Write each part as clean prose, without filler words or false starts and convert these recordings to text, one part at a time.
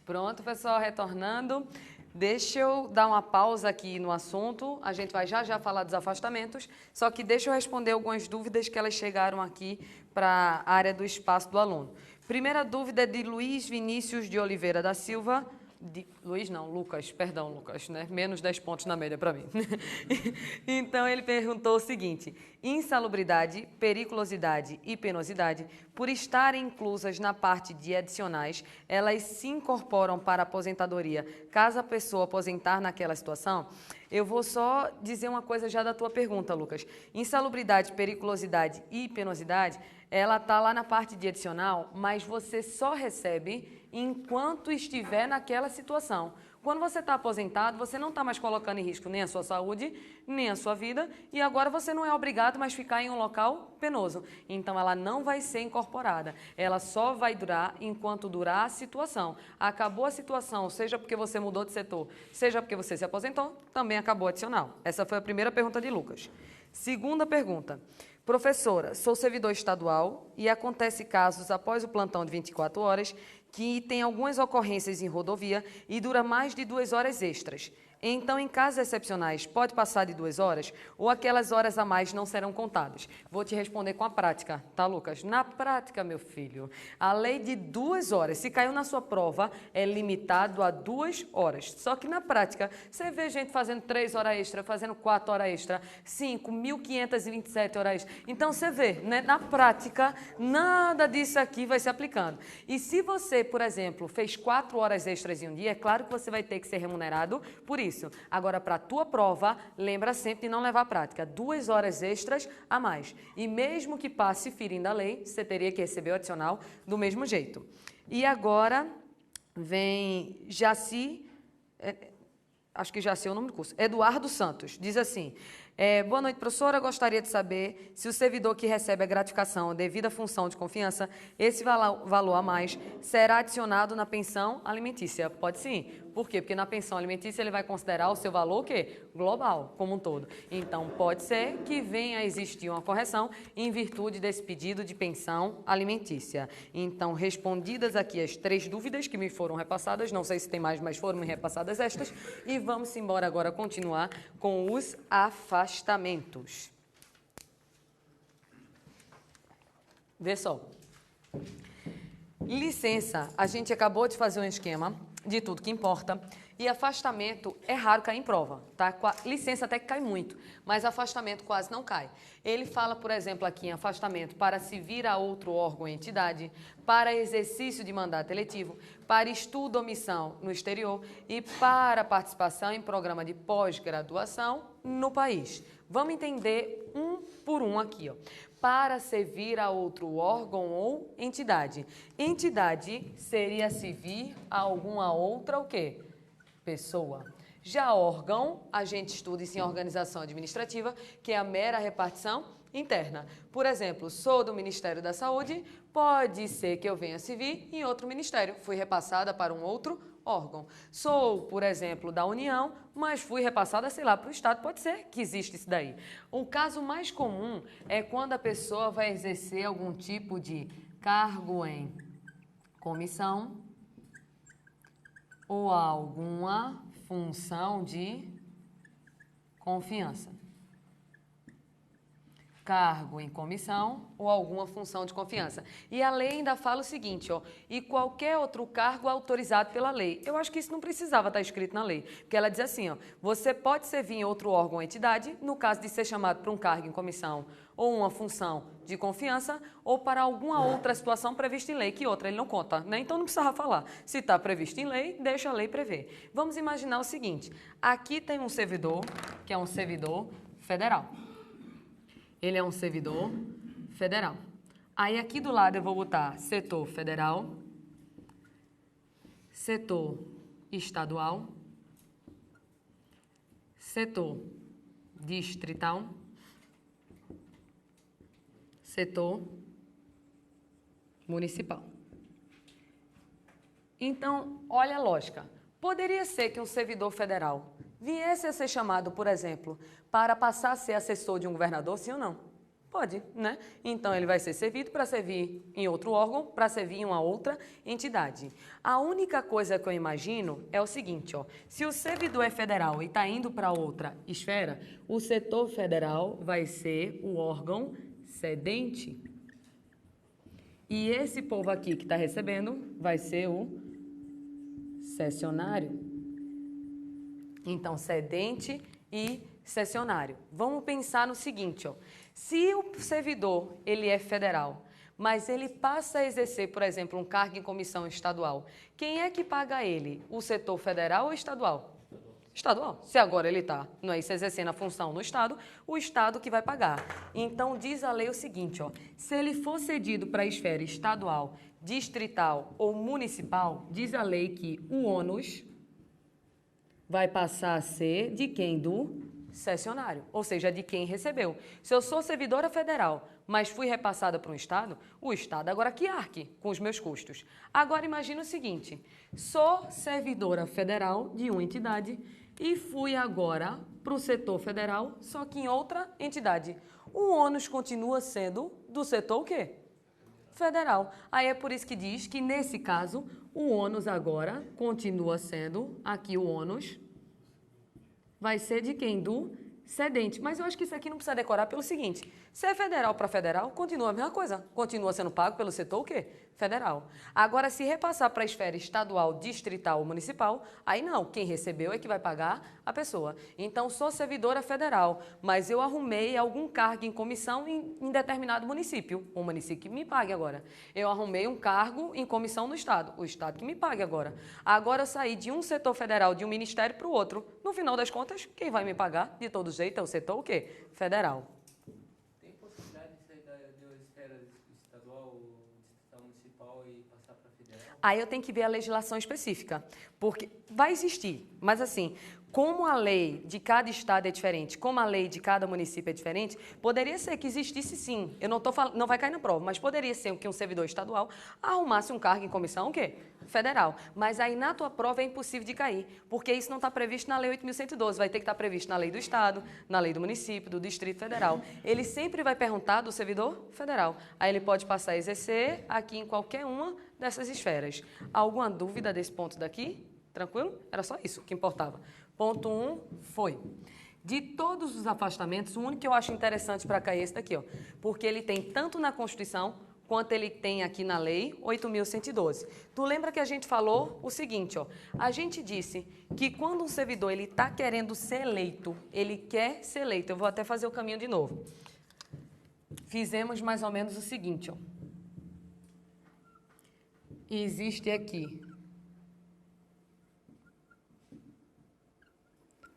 Pronto, pessoal, retornando. Deixa eu dar uma pausa aqui no assunto. A gente vai já falar dos afastamentos, só que deixa eu responder algumas dúvidas que elas chegaram aqui para a área do espaço do aluno. Primeira dúvida é de Luiz Vinícius de Oliveira da Silva. Lucas, né? Menos 10 pontos na média para mim. Então, ele perguntou o seguinte: insalubridade, periculosidade e penosidade, por estarem inclusas na parte de adicionais, elas se incorporam para a aposentadoria caso a pessoa aposentar naquela situação? Eu vou só dizer uma coisa já da tua pergunta, Lucas. Insalubridade, periculosidade e penosidade, ela está lá na parte de adicional, mas você só recebe enquanto estiver naquela situação. Quando você está aposentado, você não está mais colocando em risco nem a sua saúde, nem a sua vida, e agora você não é obrigado mais ficar em um local penoso. Então, ela não vai ser incorporada. Ela só vai durar enquanto durar a situação. Acabou a situação, seja porque você mudou de setor, seja porque você se aposentou, também acabou o adicional. Essa foi a primeira pergunta de Lucas. Segunda pergunta. Professora, sou servidor estadual e acontece casos após o plantão de 24 horas que tem algumas ocorrências em rodovia e dura mais de 2 horas extras. Então, em casos excepcionais, pode passar de 2 horas ou aquelas horas a mais não serão contadas? Vou te responder com a prática, tá, Lucas? Na prática, meu filho, a lei de 2 horas, se caiu na sua prova, é limitado a 2 horas. Só que na prática, você vê gente fazendo 3 horas extra, fazendo 4 horas extra, 5, 1.527 horas extra. Então, você vê, né? Na prática, nada disso aqui vai se aplicando. E se você, por exemplo, fez 4 horas extras em um dia, é claro que você vai ter que ser remunerado por isso. Agora, para a tua prova, lembra sempre de não levar a prática. 2 horas extras a mais. E mesmo que passe ferindo a lei, você teria que receber o adicional do mesmo jeito. E agora vem Jaci, acho que Jaci é o nome do curso, Eduardo Santos, diz assim: boa noite, professora, gostaria de saber se o servidor que recebe a gratificação devido à função de confiança, esse valor a mais será adicionado na pensão alimentícia. Pode sim. Por quê? Porque na pensão alimentícia ele vai considerar o seu valor o quê? Global, como um todo. Então, pode ser que venha a existir uma correção em virtude desse pedido de pensão alimentícia. Então, respondidas aqui as 3 dúvidas que me foram repassadas, não sei se tem mais, mas foram me repassadas estas, e vamos embora agora continuar com os afastamentos. Vê só. Licença, a gente acabou de fazer um esquema de tudo que importa, e afastamento é raro cair em prova, tá? Licença até que cai muito, mas afastamento quase não cai. Ele fala, por exemplo, aqui em afastamento para se vir a outro órgão ou entidade, para exercício de mandato eletivo, para estudo ou missão no exterior e para participação em programa de pós-graduação no país. Vamos entender um por um aqui, ó. Para servir a outro órgão ou entidade. Entidade seria se vir a alguma outra o quê? Pessoa. Já órgão, a gente estuda isso em organização administrativa, que é a mera repartição interna. Por exemplo, sou do Ministério da Saúde, pode ser que eu venha se vir em outro ministério, fui repassada para um outro órgão. Sou, por exemplo, da União, mas fui repassada, sei lá, para o Estado, pode ser que exista isso daí. O caso mais comum é quando a pessoa vai exercer algum tipo de cargo em comissão ou alguma função de confiança. Cargo em comissão ou alguma função de confiança. E a lei ainda fala o seguinte, ó, e qualquer outro cargo autorizado pela lei. Eu acho que isso não precisava estar escrito na lei, porque ela diz assim, ó, você pode servir em outro órgão ou entidade, no caso de ser chamado para um cargo em comissão ou uma função de confiança, ou para alguma outra situação prevista em lei, que outra ele não conta, né? Então não precisava falar. Se está previsto em lei, deixa a lei prever. Vamos imaginar o seguinte, aqui tem um servidor, que é um servidor federal. Ele é um servidor federal. Aí aqui do lado eu vou botar setor federal, setor estadual, setor distrital, setor municipal. Então, olha a lógica. Poderia ser que um servidor federal viesse a ser chamado, por exemplo, para passar a ser assessor de um governador, sim ou não? Pode, né? Então, ele vai ser servido para servir em outro órgão, para servir em uma outra entidade. A única coisa que eu imagino é o seguinte, ó, se o servidor é federal e está indo para outra esfera, o setor federal vai ser o órgão cedente. E esse povo aqui que está recebendo vai ser o cessionário. Então, cedente e cessionário. Vamos pensar no seguinte, ó. Se o servidor ele é federal, mas ele passa a exercer, por exemplo, um cargo em comissão estadual, quem é que paga ele? O setor federal ou estadual? Estadual. Se agora ele está exercendo a função no Estado, o Estado que vai pagar. Então, diz a lei o seguinte, ó, se ele for cedido para a esfera estadual, distrital ou municipal, diz a lei que o ônus vai passar a ser de quem? Do cessionário, ou seja, de quem recebeu. Se eu sou servidora federal, mas fui repassada para um Estado, o Estado agora que arque com os meus custos. Agora imagina o seguinte, sou servidora federal de uma entidade e fui agora para o setor federal, só que em outra entidade. O ônus continua sendo do setor o quê? Federal. Aí é por isso que diz que, nesse caso, o ônus agora continua sendo, aqui o ônus, vai ser de quem? Do cedente. Mas eu acho que isso aqui não precisa decorar pelo seguinte, se é federal para federal, continua a mesma coisa. Continua sendo pago pelo setor o quê? Federal. Agora, se repassar para a esfera estadual, distrital ou municipal, aí não, quem recebeu é que vai pagar a pessoa. Então, sou servidora federal, mas eu arrumei algum cargo em comissão em determinado município. O município que me pague agora. Eu arrumei um cargo em comissão no Estado. O Estado que me pague agora. Agora, eu saí de um setor federal, de um ministério para o outro. No final das contas, quem vai me pagar, de todo jeito, é o setor o quê? Federal. Tem possibilidade de sair de uma esfera estadual, distrital, municipal e passar para federal? Aí eu tenho que ver a legislação específica, porque vai existir, mas assim, como a lei de cada estado é diferente, como a lei de cada município é diferente, poderia ser que existisse sim, eu não tô falando, não vai cair na prova, mas poderia ser que um servidor estadual arrumasse um cargo em comissão, o quê? Federal. Mas aí na tua prova é impossível de cair, porque isso não está previsto na lei 8.112, vai ter que estar previsto na lei do estado, na lei do município, do Distrito Federal. Ele sempre vai perguntar do servidor federal. Aí ele pode passar a exercer aqui em qualquer uma dessas esferas. Alguma dúvida desse ponto daqui? Tranquilo? Era só isso que importava. Ponto 1 foi. De todos os afastamentos, o único que eu acho interessante para cair é esse daqui, ó, porque ele tem tanto na Constituição quanto ele tem aqui na Lei 8.112. Tu lembra que a gente falou o seguinte, ó, a gente disse que quando um servidor ele está querendo ser eleito, ele quer ser eleito, eu vou até fazer o caminho de novo. Fizemos mais ou menos o seguinte, ó. Existe aqui.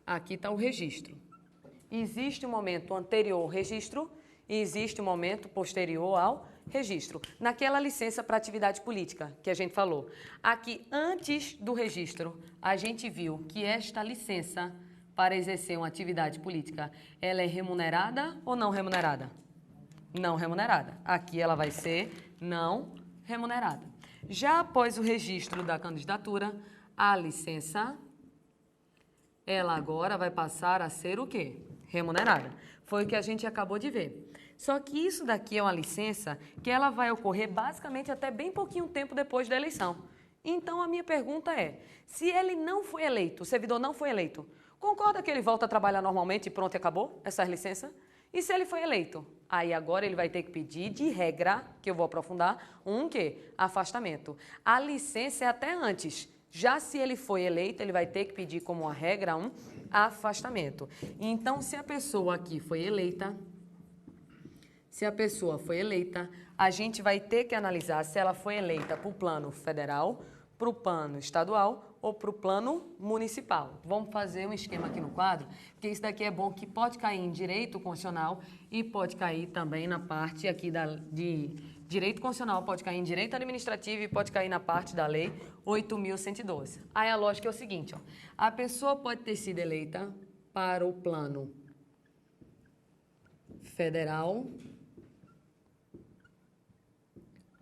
Aqui está o registro. Existe um momento anterior ao registro e existe um momento posterior ao registro. Naquela licença para atividade política que a gente falou. Aqui, antes do registro, a gente viu que esta licença para exercer uma atividade política, ela é remunerada ou não remunerada? Não remunerada. Aqui ela vai ser não remunerada. Já após o registro da candidatura, a licença ela agora vai passar a ser o quê? Remunerada. Foi o que a gente acabou de ver. Só que isso daqui é uma licença que ela vai ocorrer basicamente até bem pouquinho tempo depois da eleição. Então, a minha pergunta é, se ele não foi eleito, o servidor não foi eleito, concorda que ele volta a trabalhar normalmente e pronto, acabou essa licença? E se ele foi eleito? Aí agora ele vai ter que pedir de regra, que eu vou aprofundar, um quê? Afastamento. A licença é até antes. Já se ele foi eleito, ele vai ter que pedir como uma regra um afastamento. Então, se a pessoa aqui foi eleita, a gente vai ter que analisar se ela foi eleita para o plano federal, para o plano estadual ou para o plano municipal. Vamos fazer um esquema aqui no quadro, porque isso daqui é bom que pode cair em direito constitucional e pode cair também na parte aqui de direito constitucional, pode cair em direito administrativo e pode cair na parte da lei 8.112. Aí a lógica é o seguinte, ó, a pessoa pode ter sido eleita para o plano federal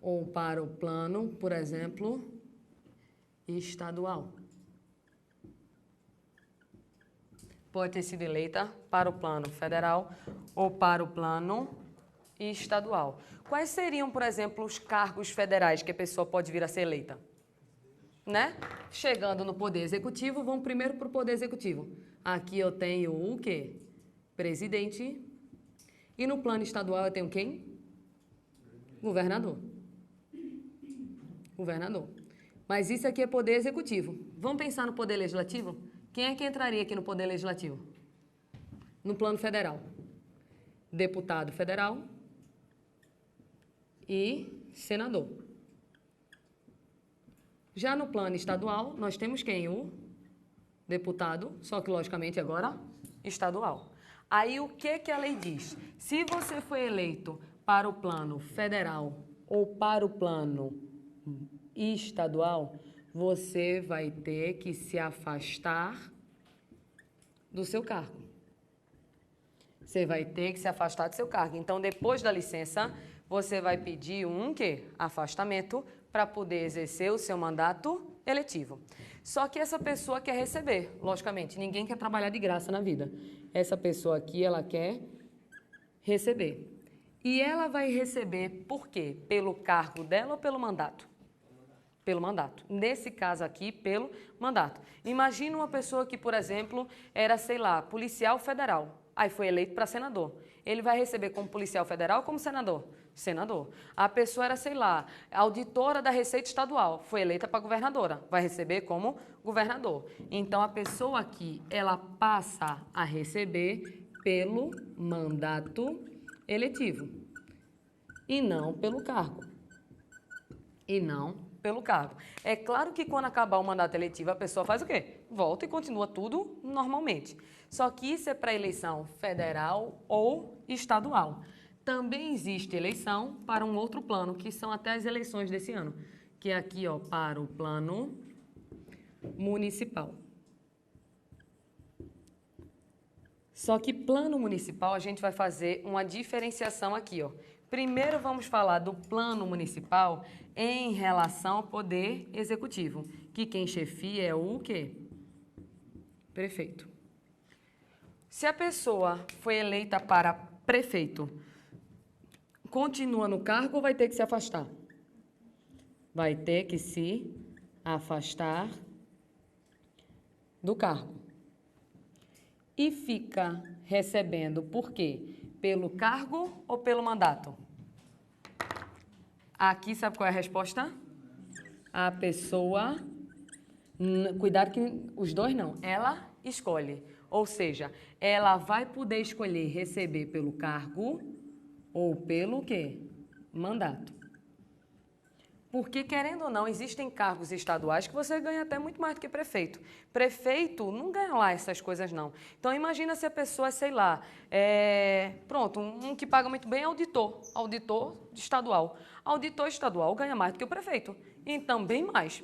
ou para o plano, por exemplo, estadual. Pode ter sido eleita para o plano federal ou para o plano e estadual. Quais seriam, por exemplo, os cargos federais que a pessoa pode vir a ser eleita? Né? Chegando no Poder Executivo, vamos primeiro para o Poder Executivo. Aqui eu tenho o quê? Presidente. E no plano estadual eu tenho quem? Governador. Governador. Mas isso aqui é Poder Executivo. Vamos pensar no Poder Legislativo? Quem é que entraria aqui no Poder Legislativo? No plano federal. Deputado federal e senador. Já no plano estadual, nós temos quem? O deputado, só que logicamente agora estadual. Aí o que a lei diz? Se você foi eleito para o plano federal ou para o plano estadual, você vai ter que se afastar do seu cargo. Você vai ter que se afastar do seu cargo. Então, depois da licença, você vai pedir um quê? Afastamento para poder exercer o seu mandato eletivo. Só que essa pessoa quer receber, logicamente. Ninguém quer trabalhar de graça na vida. Essa pessoa aqui, ela quer receber. E ela vai receber por quê? Pelo cargo dela ou pelo mandato? Pelo mandato. Nesse caso aqui, pelo mandato. Imagina uma pessoa que, por exemplo, era, sei lá, policial federal. Aí foi eleito para senador. Ele vai receber como policial federal ou como senador? Senador. A pessoa era, sei lá, auditora da Receita Estadual. Foi eleita para governadora. Vai receber como governador. Então, a pessoa aqui, ela passa a receber pelo mandato eletivo. E não pelo cargo. E não pelo cargo. É claro que quando acabar o mandato eletivo, a pessoa faz o quê? Volta e continua tudo normalmente. Só que isso é para eleição federal ou estadual. Também existe eleição para um outro plano, que são até as eleições desse ano, que é aqui, ó, para o plano municipal. Só que plano municipal a gente vai fazer uma diferenciação aqui, ó. Primeiro vamos falar do plano municipal em relação ao poder executivo, que quem chefia é o quê? Prefeito. Se a pessoa foi eleita para prefeito, continua no cargo ou vai ter que se afastar? Vai ter que se afastar do cargo. E fica recebendo por quê? Pelo cargo ou pelo mandato? Aqui, sabe qual é a resposta? A pessoa, cuidado que os dois não, ela escolhe. Ou seja, ela vai poder escolher receber pelo cargo ou pelo quê? Mandato. Porque, querendo ou não, existem cargos estaduais que você ganha até muito mais do que prefeito. Prefeito não ganha lá essas coisas, não. Então, imagina se a pessoa, sei lá, pronto, um que paga muito bem é auditor estadual. Auditor estadual ganha mais do que o prefeito. Então, bem mais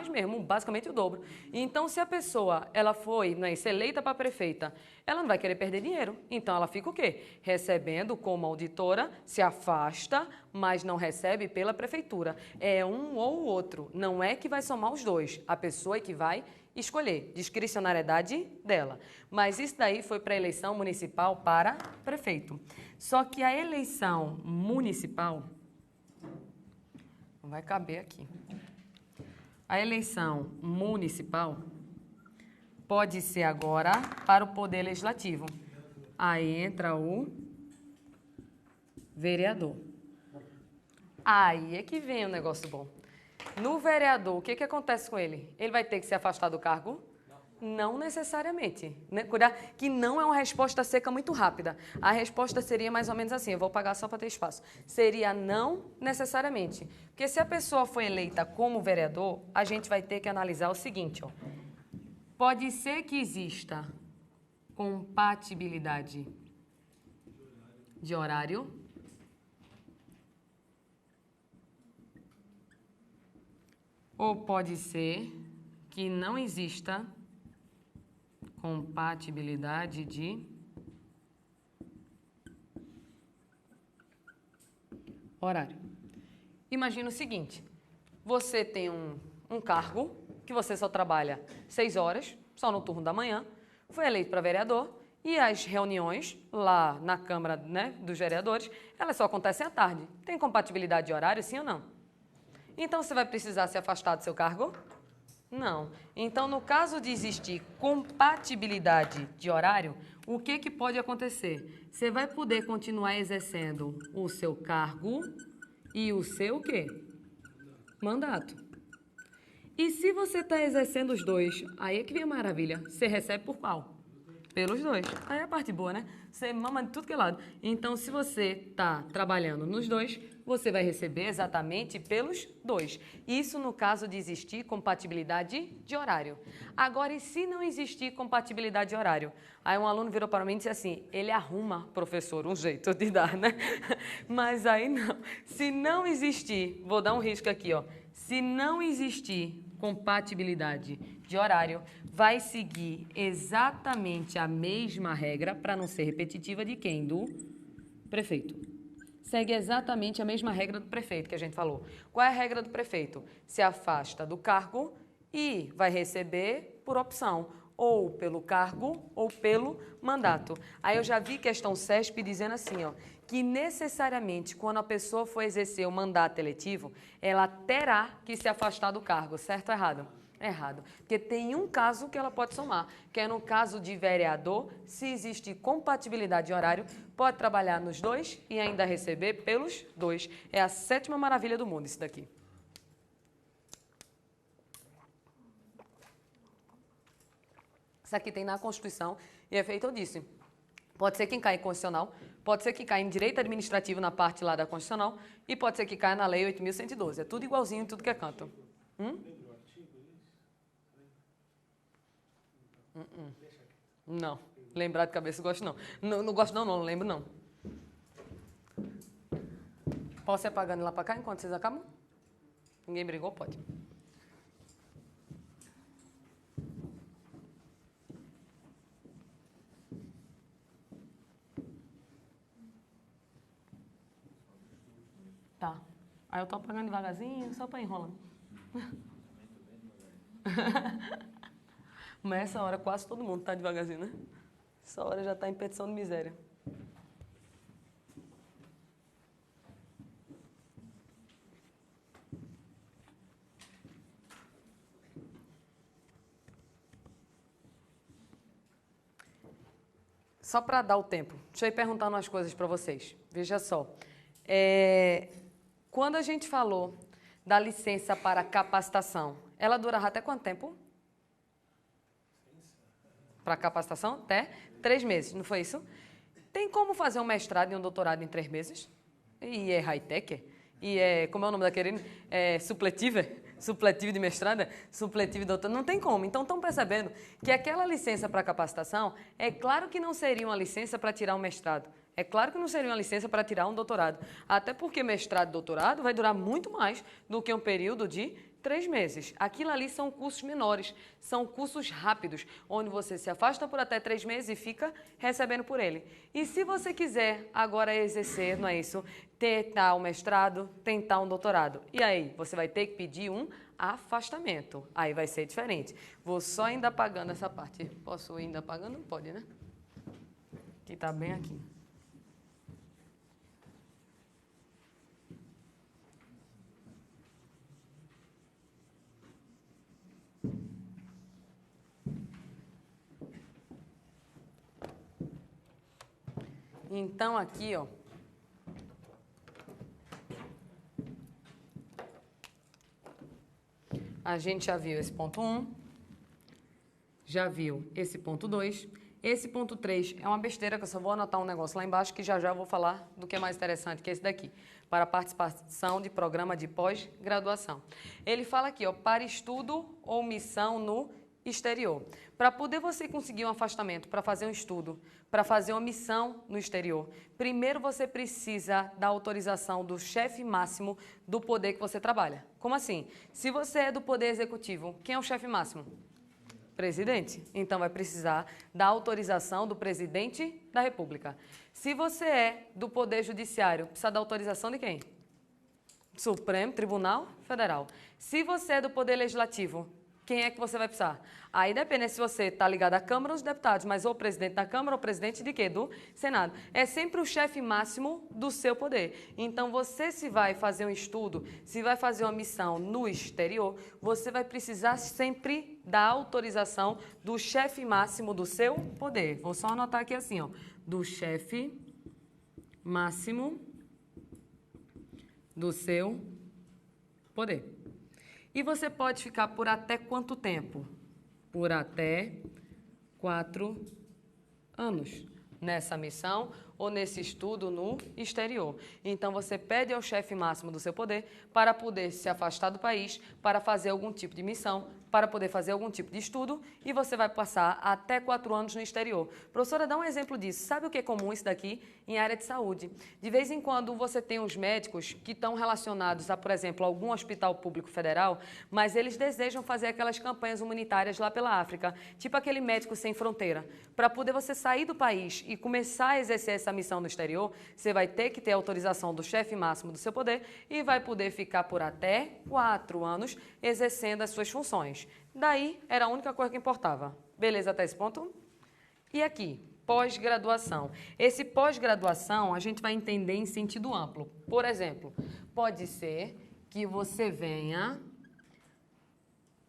mesmo, basicamente o dobro. Então, se a pessoa, ela foi, eleita para prefeita, ela não vai querer perder dinheiro. Então, ela fica o quê? Recebendo como auditora, se afasta, mas não recebe pela prefeitura. É um ou o outro, não é que vai somar os dois. A pessoa é que vai escolher, discricionariedade dela. Mas isso daí foi para a eleição municipal para prefeito. Só que a eleição municipal... não vai caber aqui. A eleição municipal pode ser agora para o Poder Legislativo. Aí entra o vereador. Aí é que vem o negócio bom. No vereador, o que acontece com ele? Ele vai ter que se afastar do cargo? Não necessariamente. Né? Cuidado, que não é uma resposta seca muito rápida. A resposta seria mais ou menos assim, eu vou pagar só para ter espaço. Seria não necessariamente. Porque se a pessoa foi eleita como vereador, a gente vai ter que analisar o seguinte, ó. Pode ser que exista compatibilidade de horário. Ou pode ser que não exista compatibilidade de horário. Imagina o seguinte, você tem um cargo que você só trabalha 6 horas, só no turno da manhã, foi eleito para vereador E as reuniões lá na Câmara, né, dos Vereadores, elas só acontecem à tarde. Tem compatibilidade de horário, sim ou não? Então, você vai precisar se afastar do seu cargo? Não. Então, no caso de existir compatibilidade de horário, o que pode acontecer? Você vai poder continuar exercendo o seu cargo e o seu quê? Mandato. E se você está exercendo os dois, aí é que vem a maravilha. Você recebe por qual? Pelos dois. Aí é a parte boa, né? Você mama de tudo que é lado. Então, se você está trabalhando nos dois, você vai receber exatamente pelos dois. Isso no caso de existir compatibilidade de horário. Agora, e se não existir compatibilidade de horário? Aí um aluno virou para mim e disse assim, ele arruma, professor, um jeito de dar, né? Mas aí não. Se não existir, vou dar um risco aqui, ó. Se não existir compatibilidade de horário, vai seguir exatamente a mesma regra, para não ser repetitiva, de quem? Do prefeito. Segue exatamente a mesma regra do prefeito que a gente falou. Qual é a regra do prefeito? Se afasta do cargo e vai receber por opção, ou pelo cargo ou pelo mandato. Aí eu já vi questão CESP dizendo assim, ó, que necessariamente quando a pessoa for exercer o mandato eletivo, ela terá que se afastar do cargo, certo ou errado? Errado, porque tem um caso que ela pode somar, que é no caso de vereador, se existe compatibilidade de horário, pode trabalhar nos dois e ainda receber pelos dois. É a 7ª maravilha do mundo isso daqui. Isso aqui tem na Constituição e é feito disso. Pode ser quem cai em constitucional, pode ser que caia em direito administrativo na parte lá da Constitucional e pode ser que caia na Lei 8.112. É tudo igualzinho em tudo que é canto. Não, lembrar de cabeça eu gosto não. Não gosto não lembro não. Posso ir apagando lá para cá enquanto vocês acabam? Ninguém brigou? Pode. Tá. Aí eu tô apagando devagarzinho, só para enrolar. Mas essa hora quase todo mundo está devagarzinho, né? Essa hora já está em petição de miséria. Só para dar o tempo, deixa eu ir perguntando umas coisas para vocês. Veja só. Quando a gente falou da licença para capacitação, ela durará até quanto tempo? Para capacitação? Até 3 meses, não foi isso? Tem como fazer um mestrado e um doutorado em 3 meses? E é high-tech? E é, como é o nome daquele? Supletivo? Supletivo de mestrado? Supletivo de doutorado? Não tem como. Então, estão percebendo que aquela licença para capacitação, é claro que não seria uma licença para tirar um mestrado. É claro que não seria uma licença para tirar um doutorado. Até porque mestrado e doutorado vai durar muito mais do que um período de 3 meses. Aquilo ali são cursos menores, são cursos rápidos, onde você se afasta por até 3 meses e fica recebendo por ele. E se você quiser agora exercer, não é isso, tentar um mestrado, tentar um doutorado, e aí você vai ter que pedir um afastamento. Aí vai ser diferente. Vou só ainda apagando essa parte. Posso ir ainda apagando? Não pode, né? Que está bem aqui. Então, aqui, ó, a gente já viu esse ponto 1, já viu esse ponto 2, esse ponto 3 é uma besteira que eu só vou anotar um negócio lá embaixo que já eu vou falar do que é mais interessante, que é esse daqui, para a participação de programa de pós-graduação. Ele fala aqui, ó, para estudo ou missão no exterior. Para poder você conseguir um afastamento, para fazer um estudo, para fazer uma missão no exterior, primeiro você precisa da autorização do chefe máximo do poder que você trabalha. Como assim? Se você é do poder executivo, quem é o chefe máximo? Presidente. Então vai precisar da autorização do presidente da República. Se você é do poder judiciário, precisa da autorização de quem? Supremo Tribunal Federal. Se você é do poder legislativo, quem é que você vai precisar? Aí depende se você está ligado à Câmara ou aos deputados, mas ou o presidente da Câmara ou o presidente de quê? Do Senado. É sempre o chefe máximo do seu poder. Então, você se vai fazer um estudo, se vai fazer uma missão no exterior, você vai precisar sempre da autorização do chefe máximo do seu poder. Vou só anotar aqui assim, ó, do chefe máximo do seu poder. E você pode ficar por até quanto tempo? Por até 4 anos nessa missão ou nesse estudo no exterior. Então, você pede ao chefe máximo do seu poder para poder se afastar do país, para fazer algum tipo de missão, para poder fazer algum tipo de estudo, e você vai passar até 4 anos no exterior. Professora, dá um exemplo disso. Sabe o que é comum isso daqui? Em área de saúde. De vez em quando você tem os médicos que estão relacionados a, por exemplo, algum hospital público federal, mas eles desejam fazer aquelas campanhas humanitárias lá pela África, tipo aquele Médico Sem Fronteira. Para poder você sair do país e começar a exercer essa missão no exterior, você vai ter que ter autorização do chefe máximo do seu poder e vai poder ficar por até 4 anos exercendo as suas funções. Daí, era a única coisa que importava. Beleza até esse ponto? E aqui, pós-graduação. Esse pós-graduação a gente vai entender em sentido amplo. Por exemplo, pode ser que você venha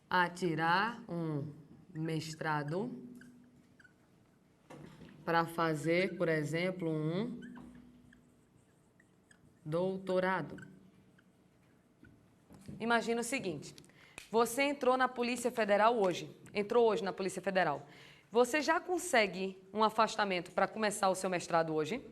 a tirar um mestrado para fazer, por exemplo, um doutorado. Imagina o seguinte, você entrou na Polícia Federal hoje, entrou hoje na Polícia Federal. Você já consegue um afastamento para começar o seu mestrado hoje?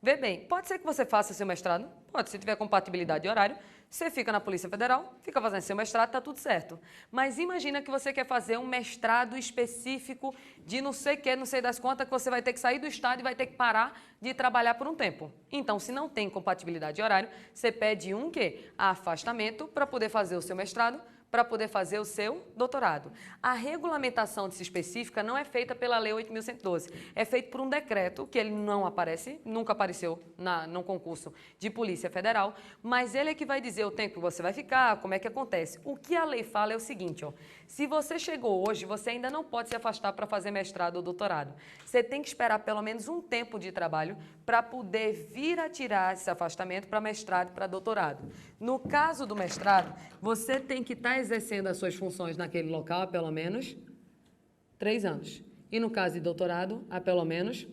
Vê bem, pode ser que você faça seu mestrado, pode, se tiver compatibilidade de horário, você fica na Polícia Federal, fica fazendo seu mestrado, está tudo certo. Mas imagina que você quer fazer um mestrado específico de não sei o que, não sei das contas, que você vai ter que sair do estado e vai ter que parar de trabalhar por um tempo. Então, se não tem compatibilidade de horário, você pede um quê? Afastamento para poder fazer o seu mestrado, para poder fazer o seu doutorado. A regulamentação disso específica não é feita pela Lei 8.112, é feita por um decreto, que ele não aparece, nunca apareceu no concurso de Polícia Federal, mas ele é que vai dizer o tempo que você vai ficar, como é que acontece. O que a lei fala é o seguinte, ó, se você chegou hoje, você ainda não pode se afastar para fazer mestrado ou doutorado. Você tem que esperar pelo menos um tempo de trabalho para poder vir a tirar esse afastamento para mestrado e para doutorado. No caso do mestrado, você tem que estar exercendo as suas funções naquele local há pelo menos 3 anos. E no caso de doutorado, há pelo menos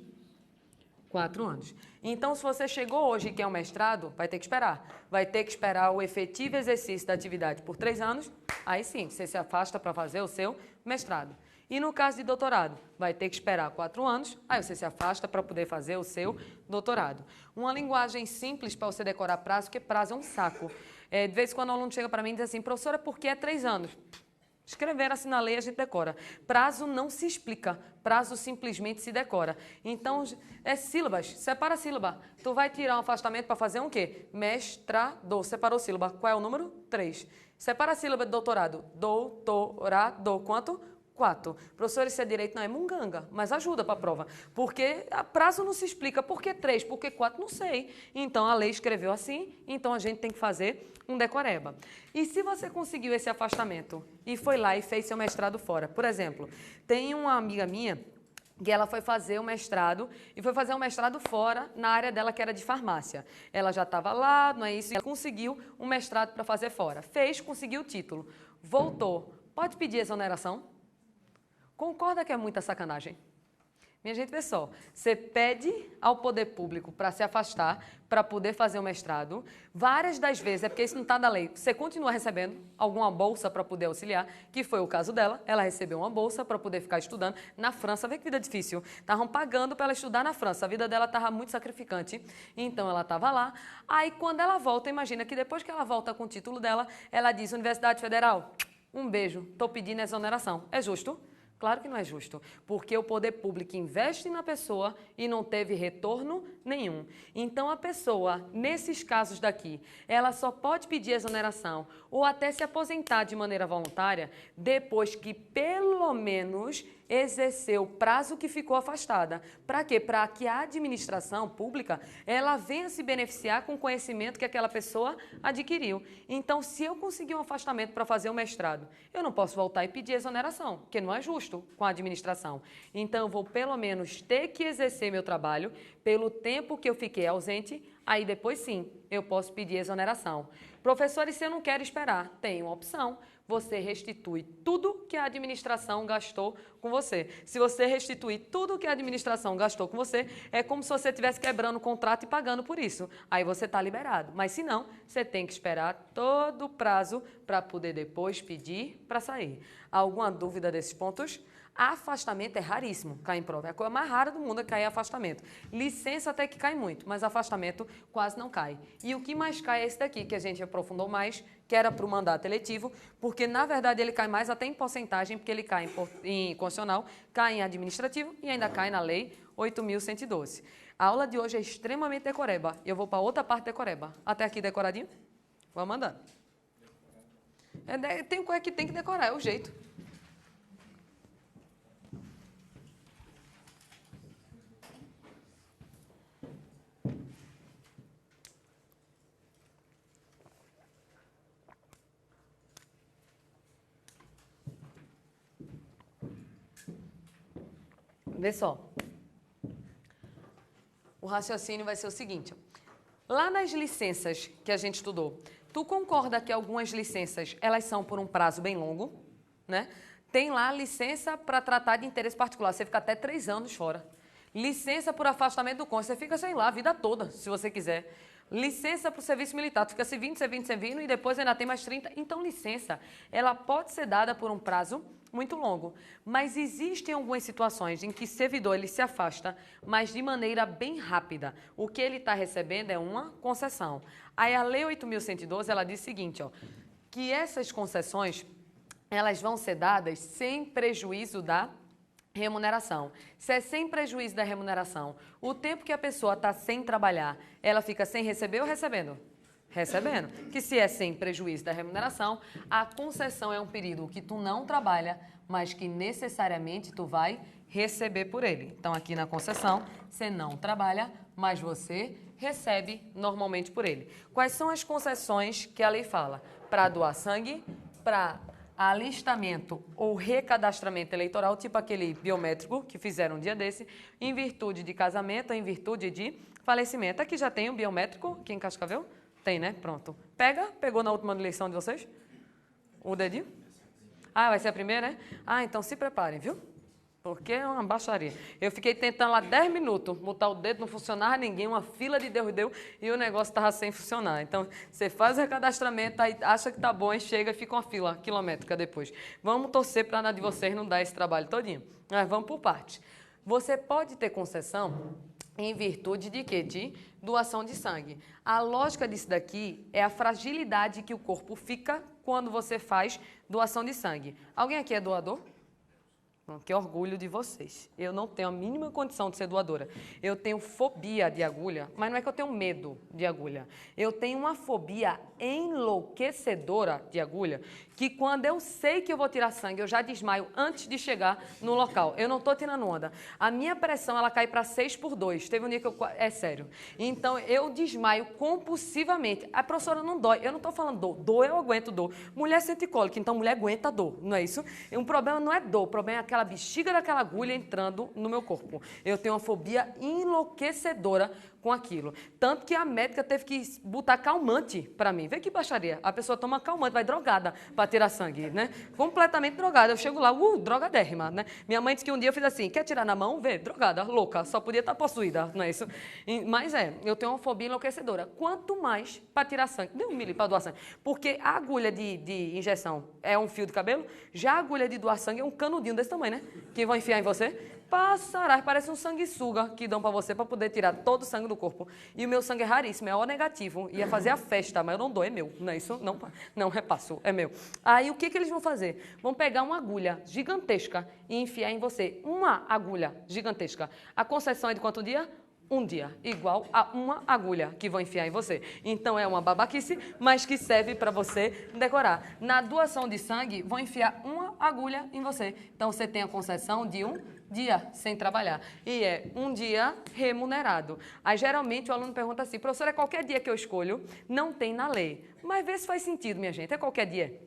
4 anos. Então, se você chegou hoje e quer um mestrado, vai ter que esperar. Vai ter que esperar o efetivo exercício da atividade por 3 anos, aí sim, você se afasta para fazer o seu mestrado. E no caso de doutorado, vai ter que esperar 4 anos, aí você se afasta para poder fazer o seu doutorado. Uma linguagem simples para você decorar prazo, porque prazo é um saco. De vez em quando o aluno chega para mim e diz assim, professora, por que é 3 anos? Escrever assim na lei, a gente decora. Prazo não se explica, prazo simplesmente se decora. Então, é sílabas, separa a sílaba. Tu vai tirar um afastamento para fazer um quê? Mestrado, separou sílaba. Qual é o número? 3. Separa a sílaba de doutorado. Doutorado, quanto? 4. Professor, isso é direito? Não, é munganga, mas ajuda para a prova. Porque a prazo não se explica. Por que 3? Por que 4? Não sei. Então, a lei escreveu assim, então a gente tem que fazer um decoreba. E se você conseguiu esse afastamento e foi lá e fez seu mestrado fora? Por exemplo, tem uma amiga minha que ela foi fazer o mestrado, e foi fazer um mestrado fora, na área dela, que era de farmácia. Ela já estava lá, não é isso? Ela conseguiu um mestrado para fazer fora. Fez, conseguiu o título. Voltou. Pode pedir exoneração? Concorda que é muita sacanagem? Minha gente, vê só, você pede ao poder público para se afastar, para poder fazer o mestrado, várias das vezes, é porque isso não está na lei, você continua recebendo alguma bolsa para poder auxiliar, que foi o caso dela, ela recebeu uma bolsa para poder ficar estudando na França, vê que vida difícil, estavam pagando para ela estudar na França, a vida dela estava muito sacrificante, então ela estava lá, aí quando ela volta, imagina que depois que ela volta com o título dela, ela diz, Universidade Federal, um beijo, estou pedindo exoneração, é justo? Claro que não é justo, porque o poder público investe na pessoa e não teve retorno nenhum. Então, a pessoa, nesses casos daqui, ela só pode pedir exoneração ou até se aposentar de maneira voluntária depois que, pelo menos, exerceu o prazo que ficou afastada. Para quê? Para que a administração pública ela venha se beneficiar com o conhecimento que aquela pessoa adquiriu. Então, se eu conseguir um afastamento para fazer o mestrado, eu não posso voltar e pedir exoneração, porque não é justo com a administração. Então, eu vou pelo menos ter que exercer meu trabalho pelo tempo que eu fiquei ausente, aí depois sim, eu posso pedir exoneração. Professores, se eu não quero esperar, tem uma opção. Você restitui tudo que a administração gastou com você. Se você restituir tudo que a administração gastou com você, é como se você estivesse quebrando o contrato e pagando por isso. Aí você está liberado. Mas se não, você tem que esperar todo o prazo para poder depois pedir para sair. Alguma dúvida desses pontos? Afastamento é raríssimo cair em prova. É a coisa mais rara do mundo é cair afastamento. Licença até que cai muito, mas afastamento quase não cai. E o que mais cai é esse daqui, que a gente aprofundou mais, que era para o mandato eletivo, porque, na verdade, ele cai mais até em porcentagem, porque ele cai em constitucional, cai em administrativo e ainda cai na Lei 8.112. A aula de hoje é extremamente decoreba. Eu vou para outra parte decoreba. Até aqui decoradinho? Vou mandar. Tem coisa que tem que decorar, é o jeito. Vê só. O raciocínio vai ser o seguinte. Lá nas licenças que a gente estudou, tu concorda que algumas licenças, elas são por um prazo bem longo, né? Tem lá licença para tratar de interesse particular, você fica até 3 anos fora. Licença por afastamento do cônjuge, você fica, sei lá, a vida toda, se você quiser. Licença para o serviço militar, tu fica servindo e depois ainda tem mais 30. Então, licença, ela pode ser dada por um prazo muito longo, mas existem algumas situações em que o servidor ele se afasta, mas de maneira bem rápida. O que ele está recebendo é uma concessão. Aí a Lei 8.112, ela diz o seguinte, ó, que essas concessões, elas vão ser dadas sem prejuízo da remuneração. Se é sem prejuízo da remuneração, o tempo que a pessoa está sem trabalhar, ela fica sem receber ou recebendo? Recebendo. Que se é sem prejuízo da remuneração, a concessão é um período que tu não trabalha, mas que necessariamente tu vai receber por ele. Então, aqui na concessão, você não trabalha, mas você recebe normalmente por ele. Quais são as concessões que a lei fala? Para doar sangue, para alistamento ou recadastramento eleitoral, tipo aquele biométrico que fizeram um dia desse, em virtude de casamento, em virtude de falecimento. Aqui já tem o biométrico, aqui em Cascavel? Tem, né? Pronto. Pegou na última eleição de vocês? O dedinho? Ah, vai ser a primeira, né? Ah, então se preparem, viu? Porque é uma baixaria. Eu fiquei tentando lá 10 minutos, botar o dedo, não funcionava ninguém, uma fila de Deus deu e o negócio estava sem funcionar. Então, você faz o recadastramento, aí acha que tá bom, aí chega e fica uma fila quilométrica depois. Vamos torcer para nada de vocês não dar esse trabalho todinho. Mas vamos por parte. Você pode ter concessão em virtude de quê? De doação de sangue. A lógica disso daqui é a fragilidade que o corpo fica quando você faz doação de sangue. Alguém aqui é doador? Que orgulho de vocês. Eu não tenho a mínima condição de ser doadora. Eu tenho fobia de agulha, mas não é que eu tenho medo de agulha. Eu tenho uma fobia enlouquecedora de agulha, que quando eu sei que eu vou tirar sangue, eu já desmaio antes de chegar no local. Eu não estou tirando onda. A minha pressão, ela cai para 6/2. Teve um dia que eu... É sério. Então, eu desmaio compulsivamente. A professora não dói. Eu não estou falando dor. Dor, eu aguento dor. Mulher sente cólica, então mulher aguenta dor. Não é isso? E um problema não é dor. O problema é aquela bexiga daquela agulha entrando no meu corpo. Eu tenho uma fobia enlouquecedora com aquilo. Tanto que a médica teve que botar calmante para mim. Vê que baixaria. A pessoa toma calmante, vai drogada para tirar sangue, né? Completamente drogada. Eu chego lá, drogadérrima, né? Minha mãe disse que um dia eu fiz assim, quer tirar na mão? Vê, drogada, louca. Só podia estar possuída, não é isso? Mas eu tenho uma fobia enlouquecedora. Quanto mais para tirar sangue. Dê um milho para doar sangue. Porque a agulha de injeção é um fio de cabelo, já a agulha de doar sangue é um canudinho desse tamanho. mãe, né? Que vão enfiar em você. Passarás, parece um sanguessuga que dão para você para poder tirar todo o sangue do corpo. E o meu sangue é raríssimo, é O negativo. Ia fazer a festa, mas eu não dou, é meu. Não é isso? Não repasso, é meu. Aí o que eles vão fazer? Vão pegar uma agulha gigantesca e enfiar em você. Uma agulha gigantesca. A concessão é de quanto dia? Um dia, igual a uma agulha que vão enfiar em você. Então é uma babaquice, mas que serve para você decorar. Na doação de sangue, vão enfiar uma agulha em você. Então você tem a concessão de um dia sem trabalhar. E é um dia remunerado. Aí geralmente o aluno pergunta assim, professor, é qualquer dia que eu escolho? Não tem na lei. Mas vê se faz sentido, minha gente. É qualquer dia.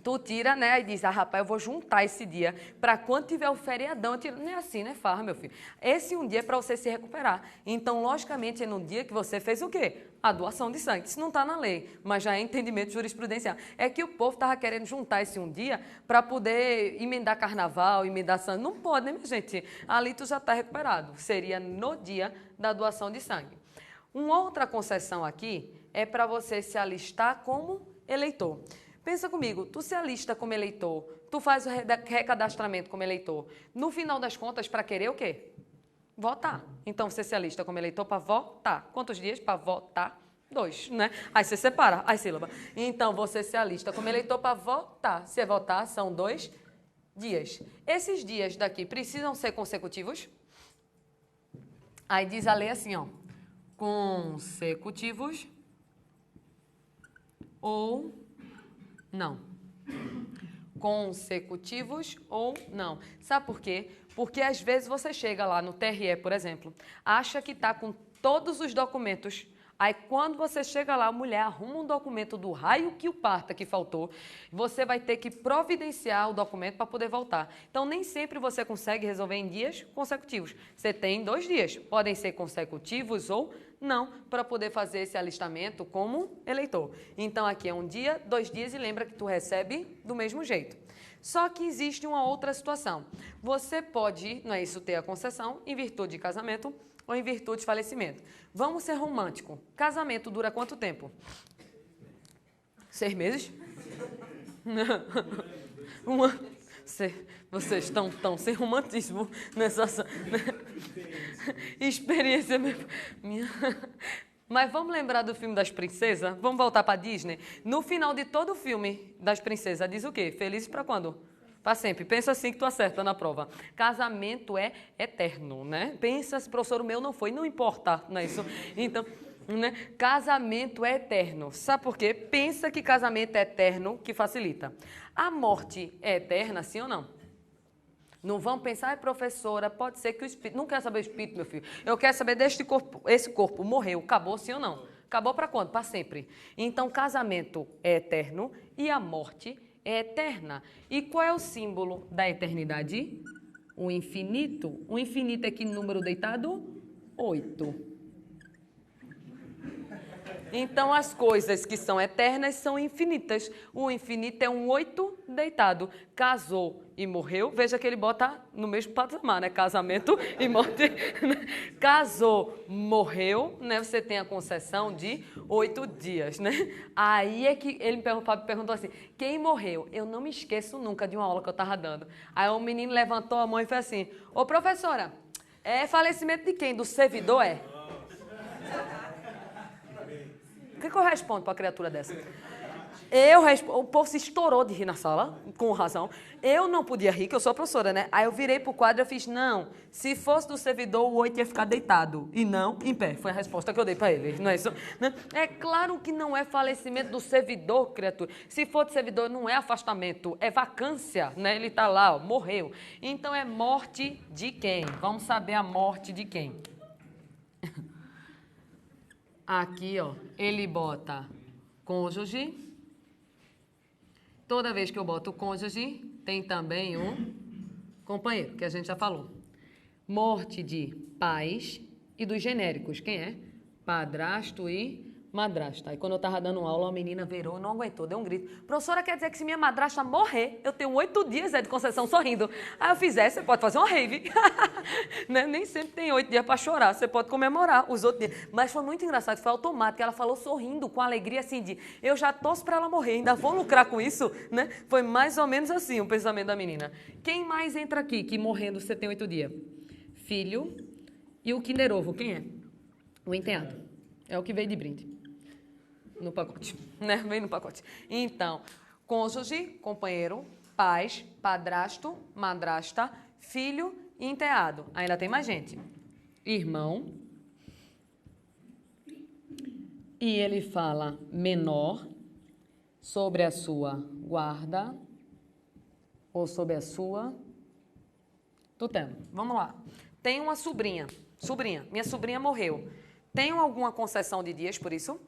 Tu tira, né, e diz, rapaz, eu vou juntar esse dia para quando tiver o feriadão, eu tiro. Não é assim, né, farra, meu filho? Esse um dia é para você se recuperar. Então, logicamente, é no dia que você fez o quê? A doação de sangue. Isso não está na lei, mas já é entendimento jurisprudencial. É que o povo estava querendo juntar esse um dia para poder emendar carnaval, emendar sangue. Não pode, né, minha gente? Ali tu já está recuperado. Seria no dia da doação de sangue. Uma outra concessão aqui é para você se alistar como eleitor. Pensa comigo, tu se alista como eleitor, tu faz o recadastramento como eleitor. No final das contas, para querer o quê? Votar. Então, você se alista como eleitor para votar. Quantos dias para votar? 2, né? Aí você separa as sílabas. Então, você se alista como eleitor para votar. Se é votar, são 2 dias. Esses dias daqui precisam ser consecutivos? Aí diz a lei assim, ó. Consecutivos ou não. Consecutivos ou não. Sabe por quê? Porque às vezes você chega lá no TRE, por exemplo, acha que está com todos os documentos. Aí quando você chega lá, a mulher arruma um documento do raio que o parta que faltou. Você vai ter que providenciar o documento para poder voltar. Então nem sempre você consegue resolver em dias consecutivos. Você tem 2 dias. Podem ser consecutivos ou não, para poder fazer esse alistamento como eleitor. Então, aqui é 1 dia, 2 dias e lembra que tu recebe do mesmo jeito. Só que existe uma outra situação. Você pode, não é isso, ter a concessão em virtude de casamento ou em virtude de falecimento. Vamos ser romântico. Casamento dura quanto tempo? 6 meses? Vocês estão tão sem romantismo nessa experiência minha. Mas vamos lembrar do filme das princesas? Vamos voltar para a Disney? No final de todo o filme das princesas, diz o quê? Felizes para quando? Para sempre. Pensa assim que tu acerta na prova. Casamento é eterno, né? Pensa, professor, o meu não foi, não importa, não é isso? Então, né? Casamento é eterno. Sabe por quê? Pensa que casamento é eterno, que facilita. A morte é eterna, sim ou não? Não vão pensar, professora, pode ser que o espírito... Não quero saber o espírito, meu filho. Eu quero saber deste corpo. Esse corpo morreu, acabou, sim ou não? Acabou para quando? Para sempre. Então, casamento é eterno e a morte é eterna. E qual é o símbolo da eternidade? O infinito. O infinito é que número deitado? 8. Então, as coisas que são eternas são infinitas. O infinito é um 8 deitado. Casou e morreu, veja que ele bota no mesmo patamar, né? Casamento e morte. Casou, morreu, né? Você tem a concessão de 8 dias, né? Aí é que ele perguntou assim, quem morreu? Eu não me esqueço nunca de uma aula que eu estava dando. Aí o menino levantou a mão e fez assim, ô professora, é falecimento de quem? Do servidor, é? O que eu respondo para uma criatura dessa? O povo se estourou de rir na sala, com razão. Eu não podia rir, que eu sou a professora, né? Aí eu virei pro quadro e fiz, não, se fosse do servidor, o 8 ia ficar deitado, e não em pé. Foi a resposta que eu dei para ele, não é isso? É claro que não é falecimento do servidor, criatura. Se for do servidor, não é afastamento, é vacância, né? Ele tá lá, ó, morreu. Então é morte de quem? Vamos saber a morte de quem? Aqui, ó, ele bota cônjuge. Toda vez que eu boto cônjuge, tem também o companheiro, que a gente já falou. Morte de pais e dos genéricos. Quem é? Padrasto e madrasta. Aí quando eu estava dando aula, a menina virou, não aguentou, deu um grito. Professora, quer dizer que se minha madrasta morrer, eu tenho 8 dias de Conceição sorrindo. Aí eu fiz, você pode fazer uma rave. Né? Nem sempre tem 8 dias para chorar, você pode comemorar os outros dias. Mas foi muito engraçado, foi automático, ela falou sorrindo, com alegria, assim, de eu já torço para ela morrer, ainda vou lucrar com isso, né? Foi mais ou menos assim o pensamento da menina. Quem mais entra aqui que morrendo você tem 8 dias? Filho e o Kinder Ovo, quem é? O enteado. É o que veio de brinde. No pacote, né? Vem no pacote. Então, cônjuge, companheiro, pais, padrasto, madrasta, filho e enteado. Ainda tem mais gente. Irmão. E ele fala menor sobre a sua guarda ou sobre a sua tutela. Vamos lá. Tem uma sobrinha. Minha sobrinha morreu. Tenho alguma concessão de dias por isso?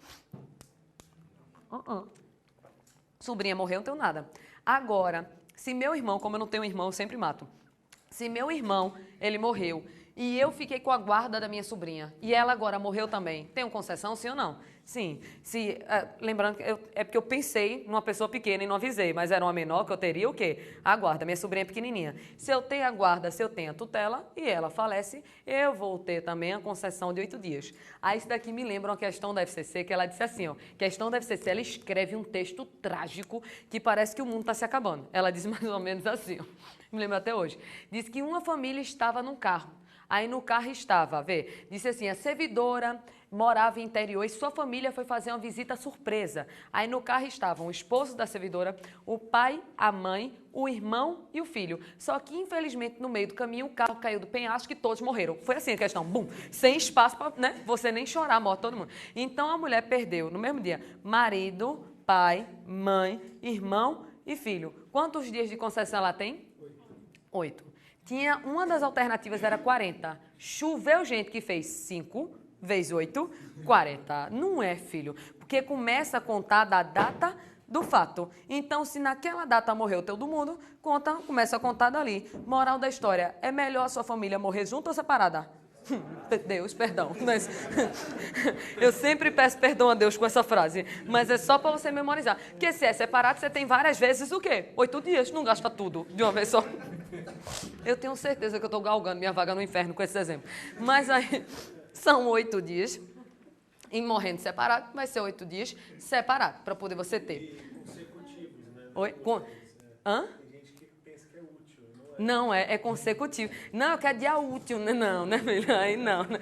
Sobrinha morreu, não tenho nada. Agora, se meu irmão, como eu não tenho irmão, eu sempre mato. Se meu irmão, ele morreu, e eu fiquei com a guarda da minha sobrinha, e ela agora morreu também, tenho concessão, sim ou não? Sim. Lembrando, é porque eu pensei numa pessoa pequena e não avisei, mas era uma menor que eu teria o quê? A guarda, minha sobrinha é pequenininha. Se eu tenho a guarda, se eu tenho a tutela, e ela falece, eu vou ter também a concessão de 8 dias. Aí isso daqui me lembra uma questão da FCC, que ela disse assim, ó, questão da FCC, ela escreve um texto trágico que parece que o mundo está se acabando. Ela diz mais ou menos assim, ó, me lembro até hoje. Diz que uma família estava num carro. Aí no carro estava, disse assim, a servidora morava em interior e sua família foi fazer uma visita surpresa. Aí no carro estavam o esposo da servidora, o pai, a mãe, o irmão e o filho. Só que, infelizmente, no meio do caminho, o carro caiu do penhasco e todos morreram. Foi assim a questão, bum, sem espaço para, né, você nem chorar, morre todo mundo. Então a mulher perdeu, no mesmo dia, marido, pai, mãe, irmão e filho. Quantos dias de concessão ela tem? 8. Tinha, uma das alternativas era 40. Choveu gente que fez 5 vezes 8, 40. Não é, filho, porque começa a contar da data do fato. Então, se naquela data morreu todo mundo, começa a contar dali. Moral da história, é melhor a sua família morrer junto ou separada? Deus, perdão. Mas, eu sempre peço perdão a Deus com essa frase, mas é só para você memorizar. Porque se é separado, você tem várias vezes o quê? 8 dias, não gasta tudo de uma vez só. Eu tenho certeza que eu estou galgando minha vaga no inferno com esse exemplo. Mas aí, são 8 dias, e morrendo separado, vai ser 8 dias separado, para poder você ter. Consecutivos, né? Oi? Hã? Tem gente que pensa que é útil, não é? Não, é consecutivo. Não, eu quero dia útil, né? Não, né, filho? Aí não, né?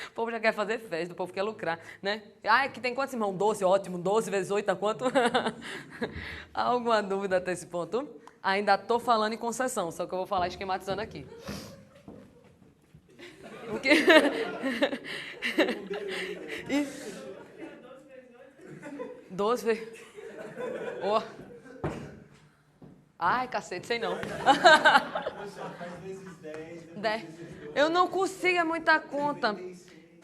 O povo já quer fazer festa, o povo quer lucrar, né? Ah, que tem quantos irmãos? 12, ótimo. 12 vezes 8 dá quanto? Alguma dúvida até esse ponto? Ainda estou falando em concessão, só que eu vou falar esquematizando aqui. O quê? 12 vezes... Oh. Ai, cacete, sei não. Faz vezes 10. 10. Eu não consigo, é muita conta.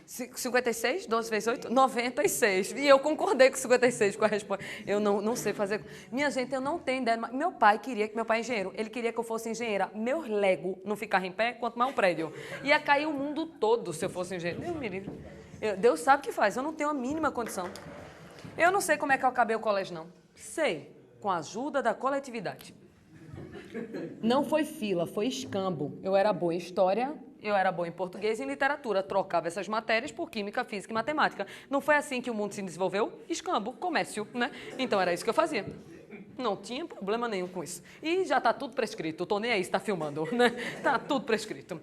56? 12 vezes 8? 96. E eu concordei com 56 com a resposta. Eu não sei fazer. Minha gente, eu não tenho ideia. Meu pai queria que meu pai é engenheiro. Ele queria que eu fosse engenheira. Meu Lego não ficava em pé, quanto mais um prédio. Ia cair o mundo todo se eu fosse engenheiro. Deus me livre. Deus sabe o que faz. Eu não tenho a mínima condição. Eu não sei como é que eu acabei o colégio, não. Sei. Com a ajuda da coletividade. Não foi fila, foi escambo. Eu era boa em história, eu era boa em português e em literatura. Trocava essas matérias por química, física e matemática. Não foi assim que o mundo se desenvolveu? Escambo, comércio, né? Então era isso que eu fazia. Não tinha problema nenhum com isso. E já tá tudo prescrito. Eu tô nem aí se tá filmando, né? Tá tudo prescrito.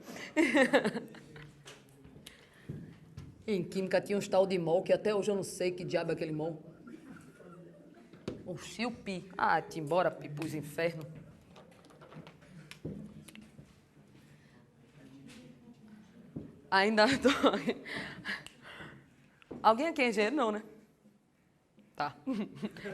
Em química tinha um tal de mol, que até hoje eu não sei que diabo é aquele mol. Oxi, o pi. Ah, te embora, pi, pros infernos. Ainda tô... Alguém aqui é engenheiro? Não, né? Tá.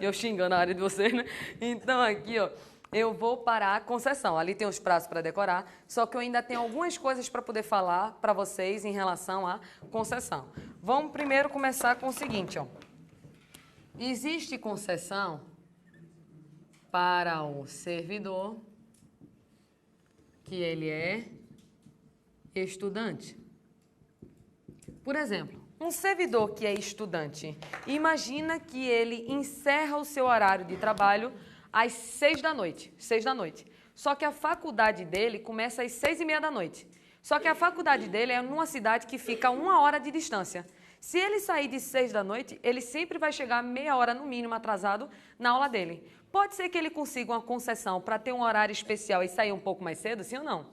Eu xingando a área de vocês, né? Então, aqui, ó, eu vou parar a concessão. Ali tem os prazos para decorar, só que eu ainda tenho algumas coisas para poder falar para vocês em relação à concessão. Vamos primeiro começar com o seguinte, ó. Existe concessão para o servidor, que ele é estudante. Por exemplo, Um servidor que é estudante, imagina que ele encerra o seu horário de trabalho às 6 da noite. 6 da noite. Só que a faculdade dele começa às 6h30 da noite. Só que a faculdade dele é numa cidade que fica a 1 hora de distância. Se ele sair de 6 da noite, ele sempre vai chegar meia hora no mínimo atrasado na aula dele. Pode ser que ele consiga uma concessão para ter um horário especial e sair um pouco mais cedo, sim ou não?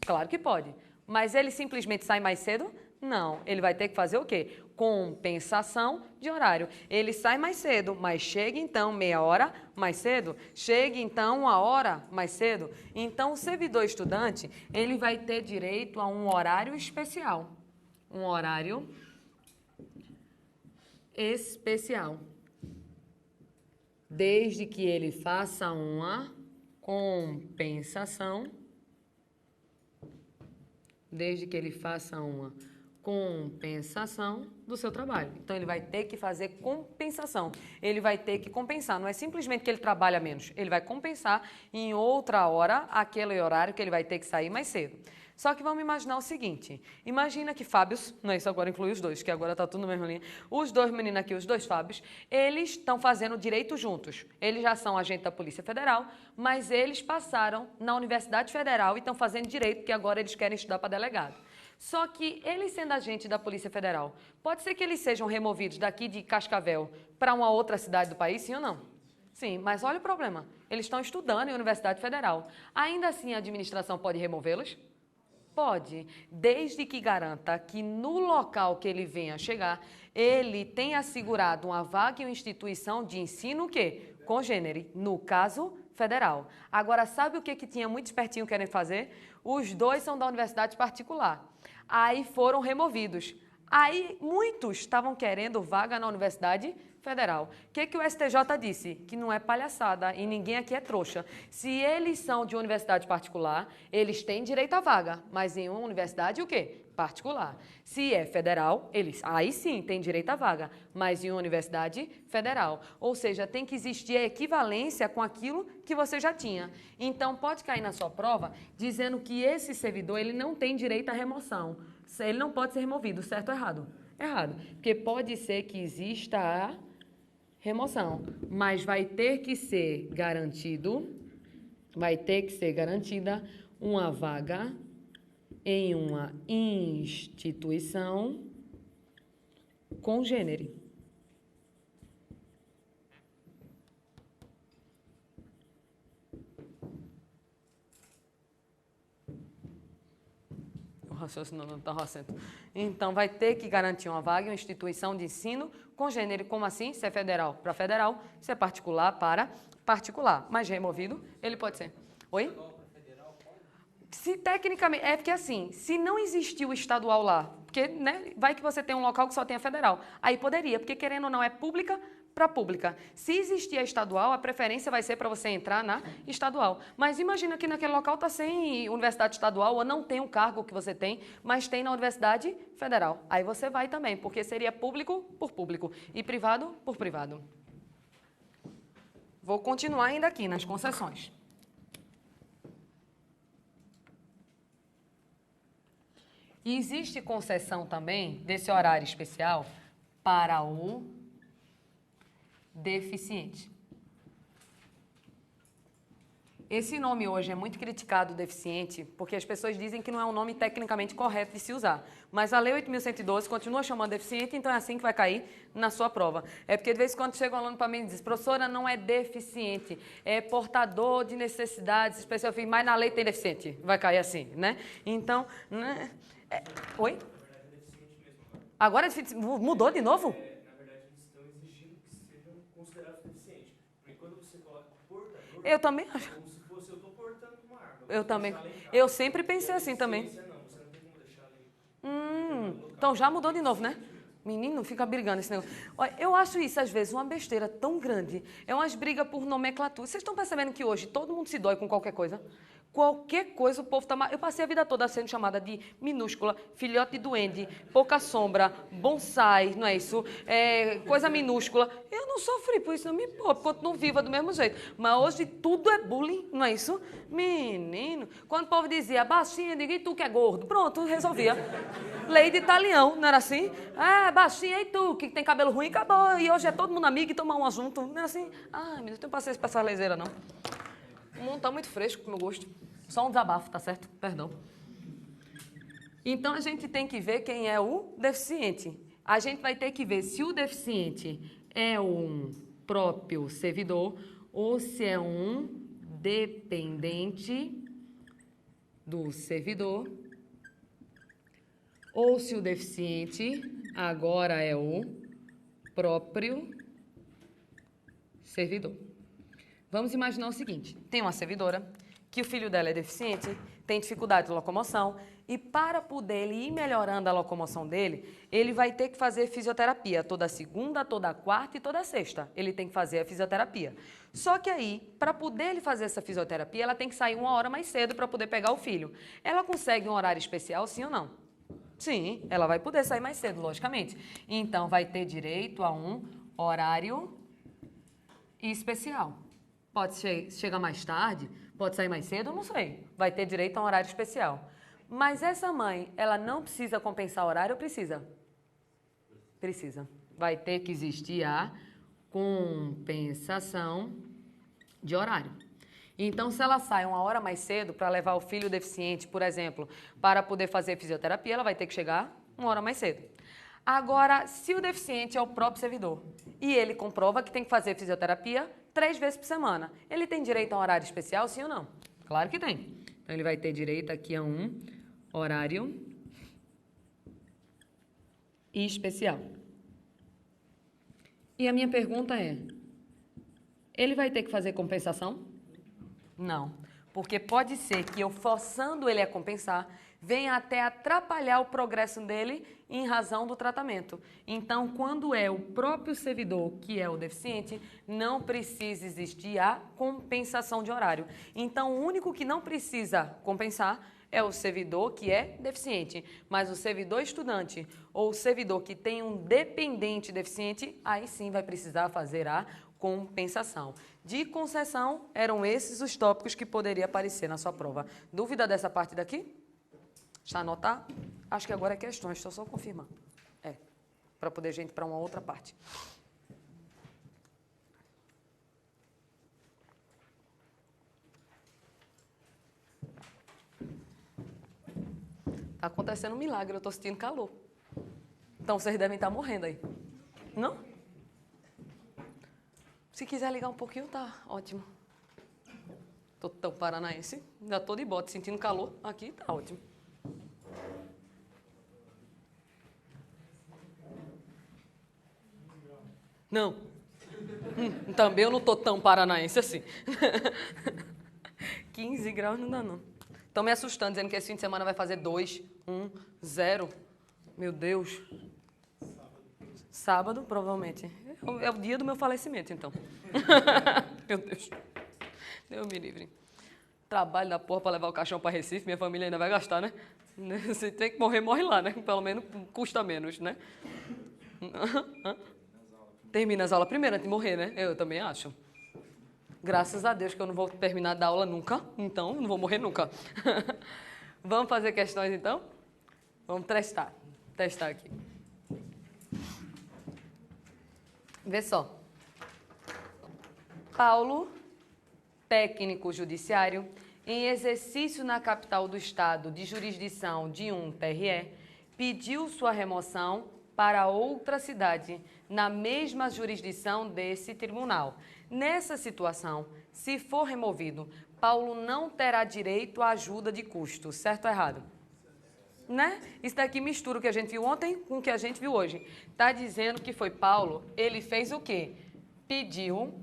Claro que pode. Mas ele simplesmente sai mais cedo? Não. Ele vai ter que fazer o quê? Compensação de horário. Ele sai mais cedo, mas chega então meia hora mais cedo. Chega então 1 hora mais cedo. Então o servidor estudante, ele vai ter direito a um horário especial. Um horário especial. Desde que ele faça uma compensação. Desde que ele faça uma compensação do seu trabalho. Então, ele vai ter que fazer compensação. Ele vai ter que compensar. Não é simplesmente que ele trabalha menos. Ele vai compensar em outra hora aquele horário que ele vai ter que sair mais cedo. Só que vamos imaginar o seguinte. Imagina que Fábios, não é isso, agora inclui os dois, que agora está tudo na mesma linha. Os dois meninos aqui, os dois Fábios, eles estão fazendo direito juntos. Eles já são agentes da Polícia Federal, mas eles passaram na Universidade Federal e estão fazendo direito, porque agora eles querem estudar para delegado. Só que eles sendo agentes da Polícia Federal, pode ser que eles sejam removidos daqui de Cascavel para uma outra cidade do país, sim ou não? Sim, mas olha o problema. Eles estão estudando em Universidade Federal. Ainda assim, a administração pode removê-los? Pode, desde que garanta que no local que ele venha chegar, ele tenha assegurado uma vaga em uma instituição de ensino o quê? Congênere, no caso, federal. Agora, sabe o que tinha muito espertinho querendo fazer? Os dois são da universidade particular. Aí foram removidos. Aí muitos estavam querendo vaga na Universidade Federal. O que o STJ disse? Que não é palhaçada e ninguém aqui é trouxa. Se eles são de universidade particular, eles têm direito à vaga, mas em uma universidade o quê? Particular. Se é federal, eles aí sim têm direito à vaga, mas em uma universidade federal. Ou seja, tem que existir a equivalência com aquilo que você já tinha. Então, pode cair na sua prova dizendo que esse servidor ele não tem direito à remoção. Ele não pode ser removido, certo ou errado? Errado. Porque pode ser que exista a remoção, mas vai ter que ser garantida uma vaga em uma instituição congênere. O raciocínio não está acento. Então, vai ter que garantir uma vaga em uma instituição de ensino congênere. Como assim? Se é federal para federal, se é particular para particular. Mas removido, ele pode ser. Oi? Se tecnicamente, é porque assim, se não existiu o estadual lá, porque né, vai que você tem um local que só tem a federal, aí poderia, porque querendo ou não é pública para pública. Se existir a estadual, a preferência vai ser para você entrar na estadual. Mas imagina que naquele local está sem universidade estadual ou não tem um cargo que você tem, mas tem na Universidade Federal. Aí você vai também, porque seria público por público e privado por privado. Vou continuar ainda aqui nas concessões. E existe concessão também desse horário especial para o deficiente. Esse nome hoje é muito criticado, deficiente, porque as pessoas dizem que não é um nome tecnicamente correto de se usar. Mas a Lei 8.112 continua chamando deficiente, então é assim que vai cair na sua prova. É porque de vez em quando chega um aluno para mim e diz, professora, não é deficiente, é portador de necessidades especiais. Mas na lei tem deficiente, vai cair assim, né? Então, né? Oi? Agora mudou de novo? Na verdade, eles estão exigindo que sejam considerados deficientes. Porque quando você coloca portador, eu também acho. como se fosse eu estou portando uma arma. Eu também. Eu sempre pensei assim também. Não, você não tem como deixar ali. Então já mudou de novo, né? Menino, fica brigando esse negócio. Olha, eu acho isso, às vezes, uma besteira tão grande. É umas brigas por nomenclatura. Vocês estão percebendo que hoje todo mundo se dói com qualquer coisa? Qualquer coisa o povo está... Eu passei a vida toda sendo chamada de minúscula, filhote de duende, pouca sombra, bonsai, não é isso? Coisa minúscula. Eu não sofri por isso, não me importa, continuo viva do mesmo jeito. Mas hoje tudo é bullying, não é isso? Menino, quando o povo dizia baixinha, diga, e tu que é gordo? Pronto, resolvia. Lei de Italião, não era assim? Ah, baixinha e tu, que tem cabelo ruim, acabou. E hoje é todo mundo amigo e tomar uma junto. Não é assim? Ai, meu Deus, não tenho paciência pra essa leseira, não. O mundo tá muito fresco pro meu gosto. Só um desabafo, tá certo? Perdão. Então, a gente tem que ver quem é o deficiente. A gente vai ter que ver se o deficiente é um próprio servidor ou se é um dependente do servidor, ou se o deficiente agora é o próprio servidor. Vamos imaginar o seguinte, tem uma servidora que o filho dela é deficiente, tem dificuldade de locomoção e para poder ele ir melhorando a locomoção dele, ele vai ter que fazer fisioterapia toda segunda, toda quarta e toda sexta. Ele tem que fazer a fisioterapia. Só que aí, para poder ele fazer essa fisioterapia, ela tem que sair 1 hora mais cedo para poder pegar o filho. Ela consegue um horário especial, sim ou não? Sim, ela vai poder sair mais cedo, logicamente. Então, vai ter direito a um horário especial. Pode chegar mais tarde, pode sair mais cedo, não sei. Vai ter direito a um horário especial. Mas essa mãe, ela não precisa compensar horário ou precisa? Precisa. Vai ter que existir a compensação de horário. Então, se ela sai 1 hora mais cedo para levar o filho deficiente, por exemplo, para poder fazer fisioterapia, ela vai ter que chegar 1 hora mais cedo. Agora, se o deficiente é o próprio servidor e ele comprova que tem que fazer fisioterapia 3 vezes por semana, ele tem direito a um horário especial, sim ou não? Claro que tem. Então, ele vai ter direito aqui a um horário especial. E a minha pergunta é, ele vai ter que fazer compensação? Não, porque pode ser que eu forçando ele a compensar, venha até atrapalhar o progresso dele em razão do tratamento. Então, quando é o próprio servidor que é o deficiente, não precisa existir a compensação de horário. Então, o único que não precisa compensar é o servidor que é deficiente. Mas o servidor estudante ou o servidor que tem um dependente deficiente, aí sim vai precisar fazer a compensação. De concessão, eram esses os tópicos que poderiam aparecer na sua prova. Dúvida dessa parte daqui? Deixa eu anotar. Acho que agora é questões, estou só confirmando. Para poder a gente ir para uma outra parte. Está acontecendo um milagre, eu estou sentindo calor. Então, vocês devem estar morrendo aí. Não? Se quiser ligar um pouquinho, tá ótimo. Tô tão paranaense, ainda tô de bote, sentindo calor. Aqui tá ótimo. Não. Também eu não tô tão paranaense assim. 15 graus não dá, não. Estão me assustando, dizendo que esse fim de semana vai fazer 2, 1, 0. Meu Deus. Sábado, provavelmente. É o dia do meu falecimento, então. Meu Deus. Deus me livre. Trabalho da porra para levar o caixão para Recife, minha família ainda vai gastar, né? Se tem que morrer, morre lá, né? Pelo menos custa menos, né? Termina as aulas primeiro antes de morrer, né? Eu também acho. Graças a Deus que eu não vou terminar da aula nunca, então não vou morrer nunca. Vamos fazer questões, então? Vamos testar. Testar aqui. Vê só. Paulo, técnico judiciário, em exercício na capital do estado de jurisdição de um TRE, pediu sua remoção para outra cidade, na mesma jurisdição desse tribunal. Nessa situação, se for removido, Paulo não terá direito à ajuda de custo, certo ou errado? Né? Isso daqui mistura o que a gente viu ontem com o que a gente viu hoje. Está dizendo que foi Paulo, ele fez o quê? Pediu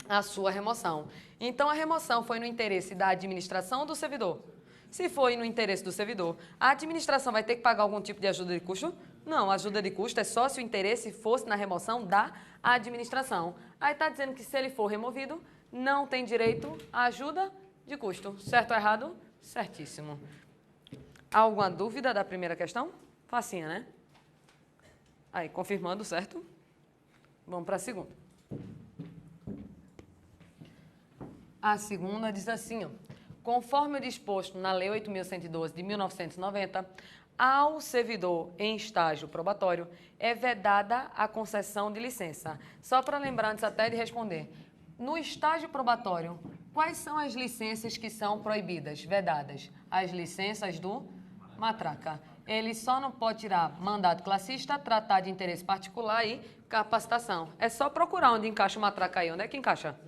a sua remoção. Então, a remoção foi no interesse da administração ou do servidor? Se foi no interesse do servidor, a administração vai ter que pagar algum tipo de ajuda de custo? Não, a ajuda de custo é só se o interesse fosse na remoção da administração. Aí está dizendo que se ele for removido, não tem direito à ajuda de custo. Certo ou errado? Certíssimo. Alguma dúvida da primeira questão? Facinha, né? Aí, confirmando, certo? Vamos para a segunda. A segunda diz assim, ó. Conforme o disposto na Lei 8.112 de 1990, ao servidor em estágio probatório é vedada a concessão de licença. Só para lembrar antes até de responder. No estágio probatório, quais são as licenças que são proibidas, vedadas? As licenças do matraca. Ele só não pode tirar mandato classista, tratar de interesse particular e capacitação. É só procurar onde encaixa o matraca aí. Onde é que encaixa?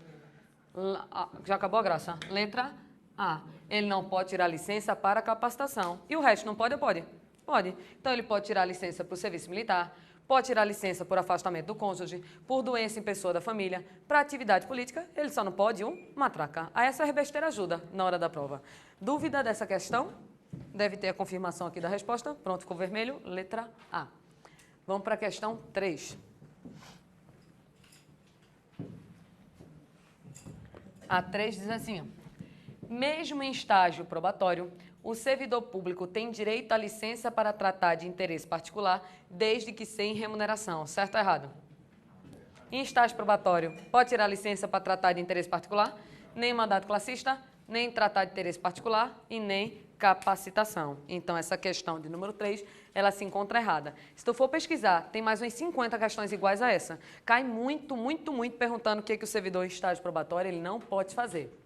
Já acabou a graça? Letra A. Ele não pode tirar licença para capacitação. E o resto não pode ou pode? Pode. Então, ele pode tirar licença para o serviço militar, pode tirar licença por afastamento do cônjuge, por doença em pessoa da família, para atividade política, ele só não pode matraca. Aí essa besteira ajuda na hora da prova. Dúvida dessa questão? Deve ter a confirmação aqui da resposta. Pronto, ficou vermelho. Letra A. Vamos para a questão 3. A 3 diz assim, mesmo em estágio probatório, o servidor público tem direito à licença para tratar de interesse particular, desde que sem remuneração. Certo ou errado? Em estágio probatório, pode tirar licença para tratar de interesse particular? Nem mandato classista, nem tratar de interesse particular e nem capacitação. Então, essa questão de número 3, ela se encontra errada. Se tu for pesquisar, tem mais umas 50 questões iguais a essa. Cai muito perguntando o que o servidor em estágio probatório ele não pode fazer.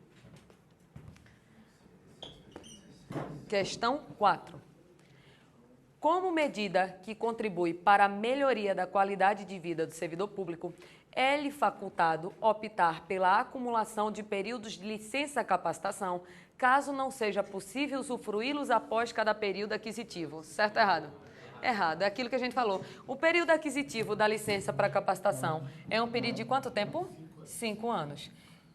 Questão 4. Como medida que contribui para a melhoria da qualidade de vida do servidor público, é-lhe facultado optar pela acumulação de períodos de licença-capacitação, caso não seja possível usufruí-los após cada período aquisitivo. Certo ou errado? Errado. É aquilo que a gente falou. O período aquisitivo da licença para capacitação é um período de quanto tempo? 5 anos.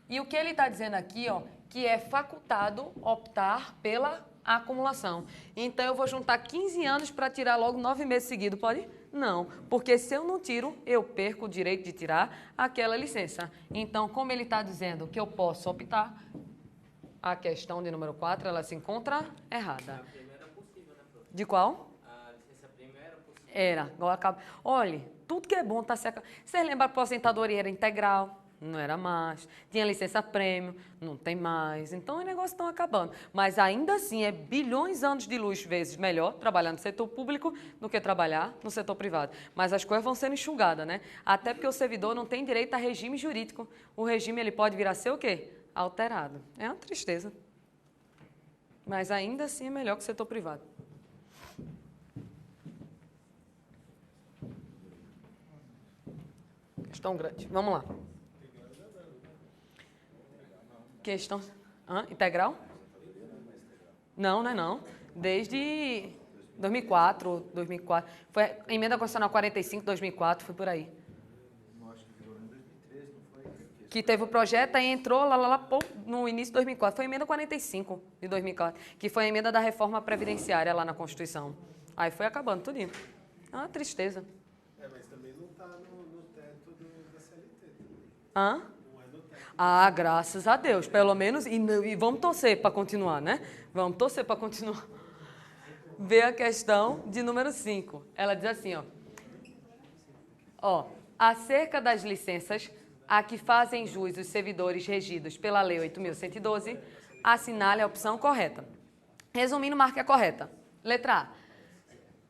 E o que ele está dizendo aqui, ó, que é facultado optar pela acumulação. Então, eu vou juntar 15 anos para tirar logo 9 meses seguidos, pode? Não, porque se eu não tiro, eu perco o direito de tirar aquela licença. Então, como ele está dizendo que eu posso optar, a questão de número 4, ela se encontra errada. A primeira era possível, né, professor? De qual? A licença prêmio era possível. Era. Agora acaba. Olha, tudo que é bom está se acabando. Vocês lembram que a aposentadoria era integral? Não era mais. Tinha licença prêmio, não tem mais. Então, os negócios estão acabando. Mas, ainda assim, é bilhões de anos de luz vezes melhor trabalhar no setor público do que trabalhar no setor privado. Mas as coisas vão sendo enxugadas, né? Até porque o servidor não tem direito a regime jurídico. O regime ele pode vir a ser o quê? Alterado. É uma tristeza. Mas, ainda assim, é melhor que o setor privado. Questão grande. Vamos lá. Questão integral? Não, não é não. Desde 2004. Foi a emenda constitucional 45, 2004, foi por aí. Acho que virou em 2013, não foi? Que teve o projeto, aí entrou no início de 2004. Foi a emenda 45 de 2004, que foi a emenda da reforma previdenciária lá na Constituição. Aí foi acabando tudinho. É uma tristeza. Mas também não está no teto da CLT. Hã? Ah, graças a Deus, pelo menos, e vamos torcer para continuar, né? Vamos torcer para continuar. Vê a questão de número 5. Ela diz assim, ó, acerca das licenças a que fazem jus os servidores regidos pela Lei 8.112, assinale a opção correta. Resumindo, marque a correta. Letra A.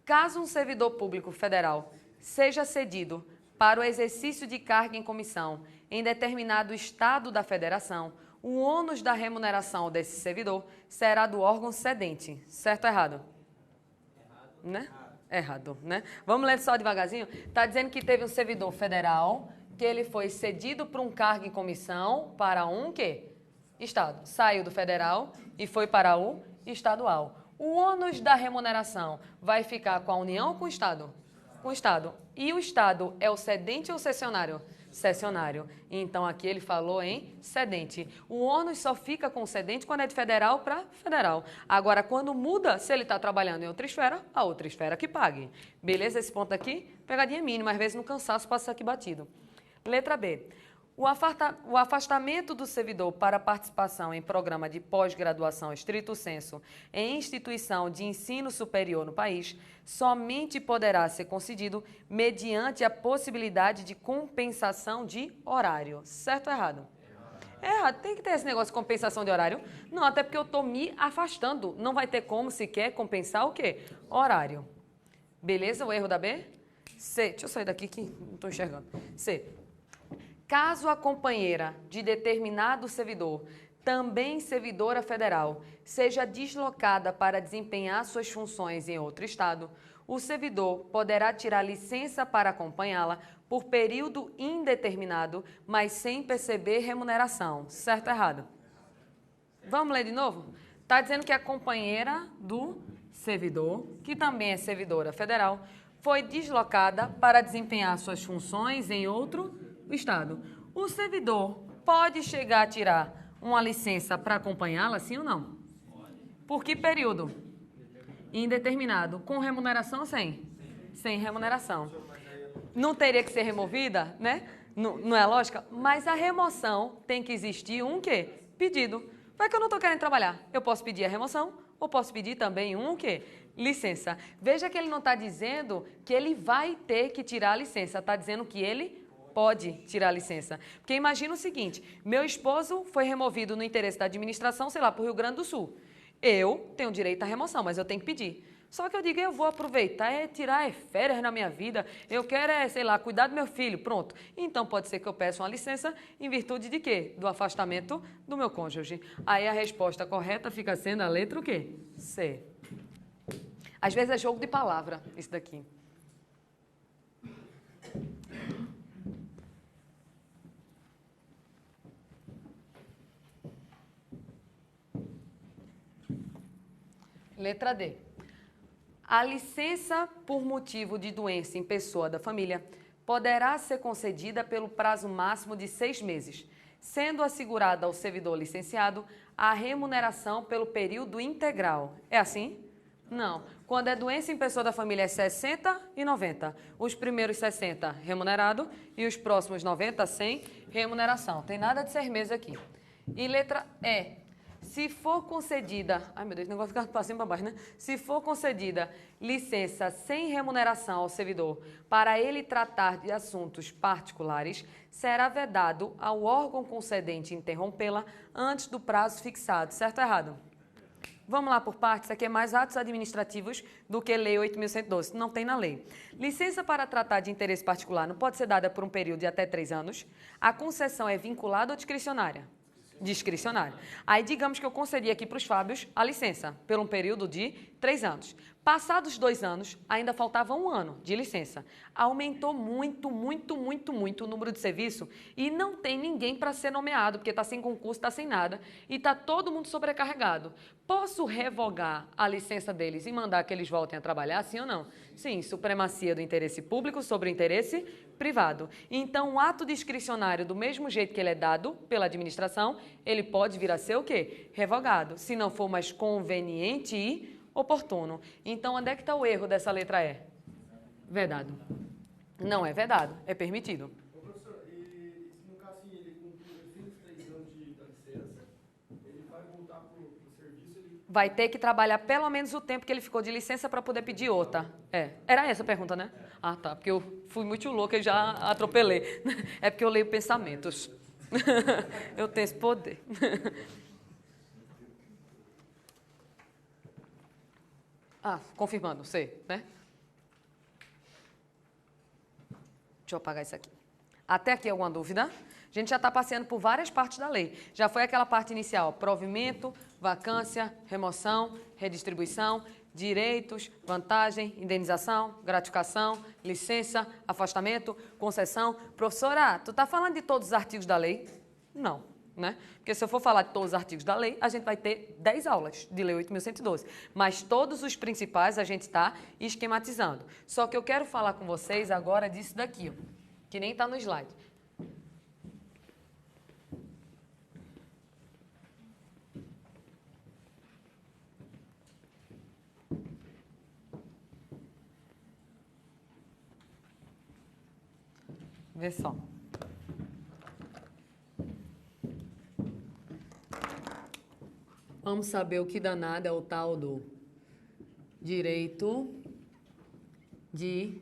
Caso um servidor público federal seja cedido para o exercício de carga em comissão em determinado estado da federação, o ônus da remuneração desse servidor será do órgão cedente. Certo ou errado? Errado. Né? Errado, né? Vamos ler só devagarzinho? Está dizendo que teve um servidor federal que ele foi cedido para um cargo em comissão para um quê? Estado. Saiu do federal e foi para o estadual. O ônus da remuneração vai ficar com a União ou com o Estado? Com o Estado. E o Estado é o cedente ou cessionário? Cessionário. Então, aqui ele falou em cedente. O ônus só fica com o cedente quando é de federal para federal. Agora, quando muda, se ele está trabalhando em outra esfera, a outra esfera que pague. Beleza? Esse ponto aqui, pegadinha mínima. Às vezes, no cansaço, passa aqui batido. Letra B. O afastamento do servidor para participação em programa de pós-graduação estrito sensu em instituição de ensino superior no país somente poderá ser concedido mediante a possibilidade de compensação de horário. Certo ou errado? É errado, tem que ter esse negócio de compensação de horário. Não, até porque eu estou me afastando. Não vai ter como sequer compensar o quê? Horário. Beleza? O erro da B? C. Deixa eu sair daqui que não estou enxergando. C. Caso a companheira de determinado servidor, também servidora federal, seja deslocada para desempenhar suas funções em outro estado, o servidor poderá tirar licença para acompanhá-la por período indeterminado, mas sem perceber remuneração. Certo ou errado? Vamos ler de novo? Está dizendo que a companheira do servidor, que também é servidora federal, foi deslocada para desempenhar suas funções em outro estado. O servidor pode chegar a tirar uma licença para acompanhá-la, sim ou não? Por que período? Indeterminado. Com remuneração ou sem? Sem remuneração. Não teria que ser removida, né? Não é lógica? Mas a remoção tem que existir um quê? Pedido. Vai que eu não estou querendo trabalhar. Eu posso pedir a remoção ou posso pedir também um quê? Licença. Veja que ele não está dizendo que ele vai ter que tirar a licença. Está dizendo que ele pode tirar a licença. Porque imagina o seguinte, meu esposo foi removido no interesse da administração, sei lá, para o Rio Grande do Sul. Eu tenho direito à remoção, mas eu tenho que pedir. Só que eu digo, eu vou aproveitar, tirar férias na minha vida, eu quero, sei lá, cuidar do meu filho, pronto. Então pode ser que eu peça uma licença em virtude de quê? Do afastamento do meu cônjuge. Aí a resposta correta fica sendo a letra o quê? C. Às vezes é jogo de palavra, isso daqui. Letra D. A licença por motivo de doença em pessoa da família poderá ser concedida pelo prazo máximo de 6 meses, sendo assegurada ao servidor licenciado a remuneração pelo período integral. É assim? Não. Quando é doença em pessoa da família é 60 e 90. Os primeiros 60 remunerado e os próximos 90 sem remuneração. Tem nada de 6 meses aqui. E letra E. Se for concedida, ai meu Deus, o negócio fica para cima e para baixo, né? Se for concedida licença sem remuneração ao servidor para ele tratar de assuntos particulares, será vedado ao órgão concedente interrompê-la antes do prazo fixado. Certo ou errado? Vamos lá por partes, isso aqui é mais atos administrativos do que Lei 8.112, não tem na lei. Licença para tratar de interesse particular não pode ser dada por um período de até 3 anos. A concessão é vinculada ou discricionária? Discricionária. Aí, digamos que eu concedi aqui para os Fábios a licença, por um período de 3 anos. Passados 2 anos, ainda faltava 1 ano de licença. Aumentou muito o número de serviço e não tem ninguém para ser nomeado, porque está sem concurso, está sem nada, e está todo mundo sobrecarregado. Posso revogar a licença deles e mandar que eles voltem a trabalhar, sim ou não? Sim, supremacia do interesse público sobre o interesse privado. Então, o ato discricionário, do mesmo jeito que ele é dado pela administração, ele pode vir a ser o quê? Revogado, se não for mais conveniente e oportuno. Então, onde é que está o erro dessa letra E? Vedado. Não é vedado, é permitido. Ô, professor, e no caso, assim, ele fez os 3 anos da licença, ele vai voltar para o serviço, ele... Vai ter que trabalhar pelo menos o tempo que ele ficou de licença para poder pedir outra. Era essa a pergunta, né? Ah, tá, porque eu fui muito louca e já atropelei. É porque eu leio pensamentos. Eu tenho esse poder. Ah, confirmando, sei, né? Deixa eu apagar isso aqui. Até aqui alguma dúvida? A gente já está passeando por várias partes da lei. Já foi aquela parte inicial, provimento, vacância, remoção, redistribuição, direitos, vantagem, indenização, gratificação, licença, afastamento, concessão. Professora, tu está falando de todos os artigos da lei? Não, né? Porque se eu for falar de todos os artigos da lei, a gente vai ter 10 aulas de Lei 8.112. Mas todos os principais a gente está esquematizando. Só que eu quero falar com vocês agora disso daqui, ó, que nem está no slide. Vê só. Vamos saber o que danado é o tal do direito de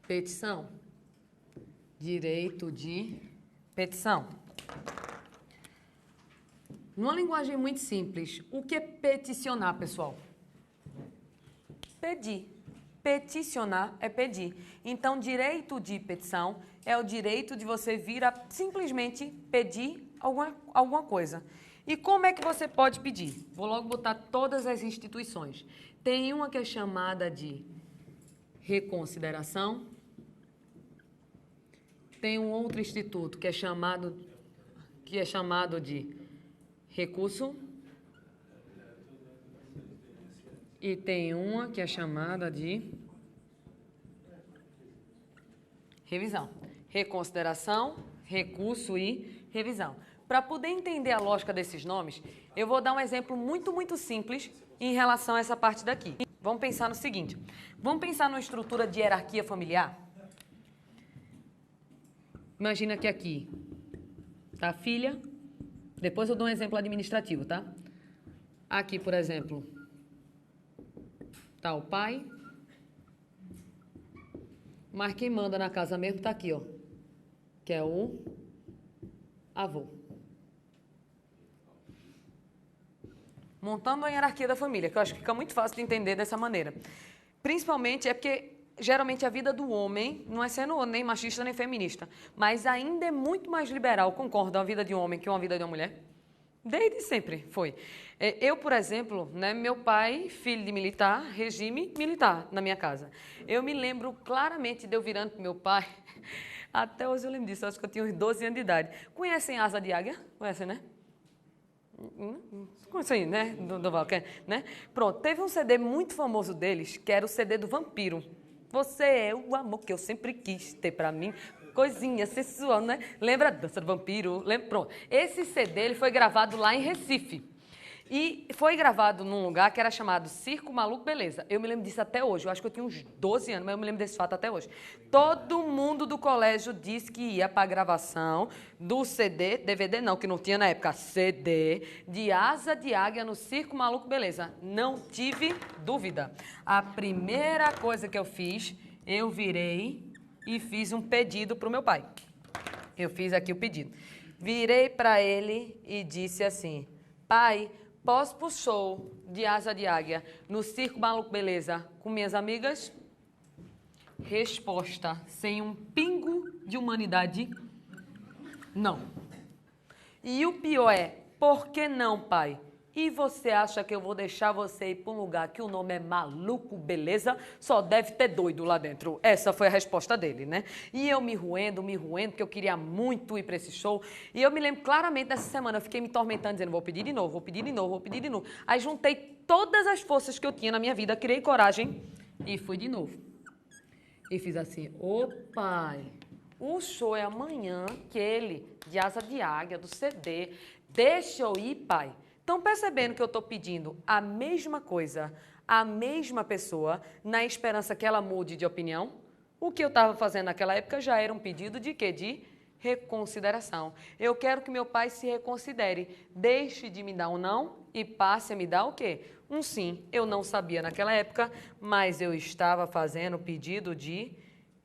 petição. Direito de petição. Numa linguagem muito simples, o que é peticionar, pessoal? Pedir. Peticionar é pedir. Então, direito de petição é o direito de você vir a simplesmente pedir alguma coisa. E como é que você pode pedir? Vou logo botar todas as instituições. Tem uma que é chamada de reconsideração. Tem um outro instituto que é chamado de recurso. E tem uma que é chamada de revisão. Reconsideração, recurso e revisão. Para poder entender a lógica desses nomes, eu vou dar um exemplo muito, muito simples em relação a essa parte daqui. Vamos pensar no seguinte. Vamos pensar numa estrutura de hierarquia familiar? Imagina que aqui tá a filha. Depois eu dou um exemplo administrativo, tá? Aqui, por exemplo, tá o pai. Mas quem manda na casa mesmo tá aqui, ó. Que é o avô. Montando a hierarquia da família, que eu acho que fica muito fácil de entender dessa maneira. Principalmente é porque, geralmente, a vida do homem, não é sendo nem machista nem feminista, mas ainda é muito mais liberal, concordo, a vida de um homem que uma vida de uma mulher. Desde sempre foi. Eu, por exemplo, né, meu pai, filho de militar, regime militar na minha casa. Eu me lembro claramente de eu virando para meu pai, até hoje eu lembro disso, acho que eu tinha uns 12 anos de idade. Conhecem Asa de Águia? Conhecem, né? Conhecem, né? Do Valquer, né? Pronto, teve um CD muito famoso deles, que era o CD do Vampiro. Você é o amor que eu sempre quis ter pra mim. Coisinha sensual, né? Lembra a dança do vampiro? Pronto. Esse CD ele foi gravado lá em Recife. E foi gravado num lugar que era chamado Circo Maluco Beleza. Eu me lembro disso até hoje. Eu acho que eu tinha uns 12 anos, mas eu me lembro desse fato até hoje. Todo mundo do colégio disse que ia para a gravação do CD, DVD não, que não tinha na época, CD, de Asa de Águia no Circo Maluco Beleza. Não tive dúvida. A primeira coisa que eu fiz, eu virei e fiz um pedido para o meu pai. Eu fiz aqui o pedido. Virei para ele e disse assim: pai, posso pro show de Asa de Águia no Circo Maluco Beleza com minhas amigas? Resposta, sem um pingo de humanidade, não. E o pior é, por que não, pai? E você acha que eu vou deixar você ir para um lugar que o nome é Maluco Beleza? Só deve ter doido lá dentro. Essa foi a resposta dele, né? E eu me roendo, porque eu queria muito ir para esse show. E eu me lembro claramente dessa semana, eu fiquei me tormentando, dizendo, vou pedir de novo, vou pedir de novo, vou pedir de novo. Aí juntei todas as forças que eu tinha na minha vida, criei coragem e fui de novo. E fiz assim, ô pai, o show é amanhã, aquele de Asa de Águia, do CD. Deixa eu ir, pai. Estão percebendo que eu estou pedindo a mesma coisa, a mesma pessoa, na esperança que ela mude de opinião? O que eu estava fazendo naquela época já era um pedido de quê? De reconsideração. Eu quero que meu pai se reconsidere, deixe de me dar um não e passe a me dar o quê? Um sim. Eu não sabia naquela época, mas eu estava fazendo o pedido de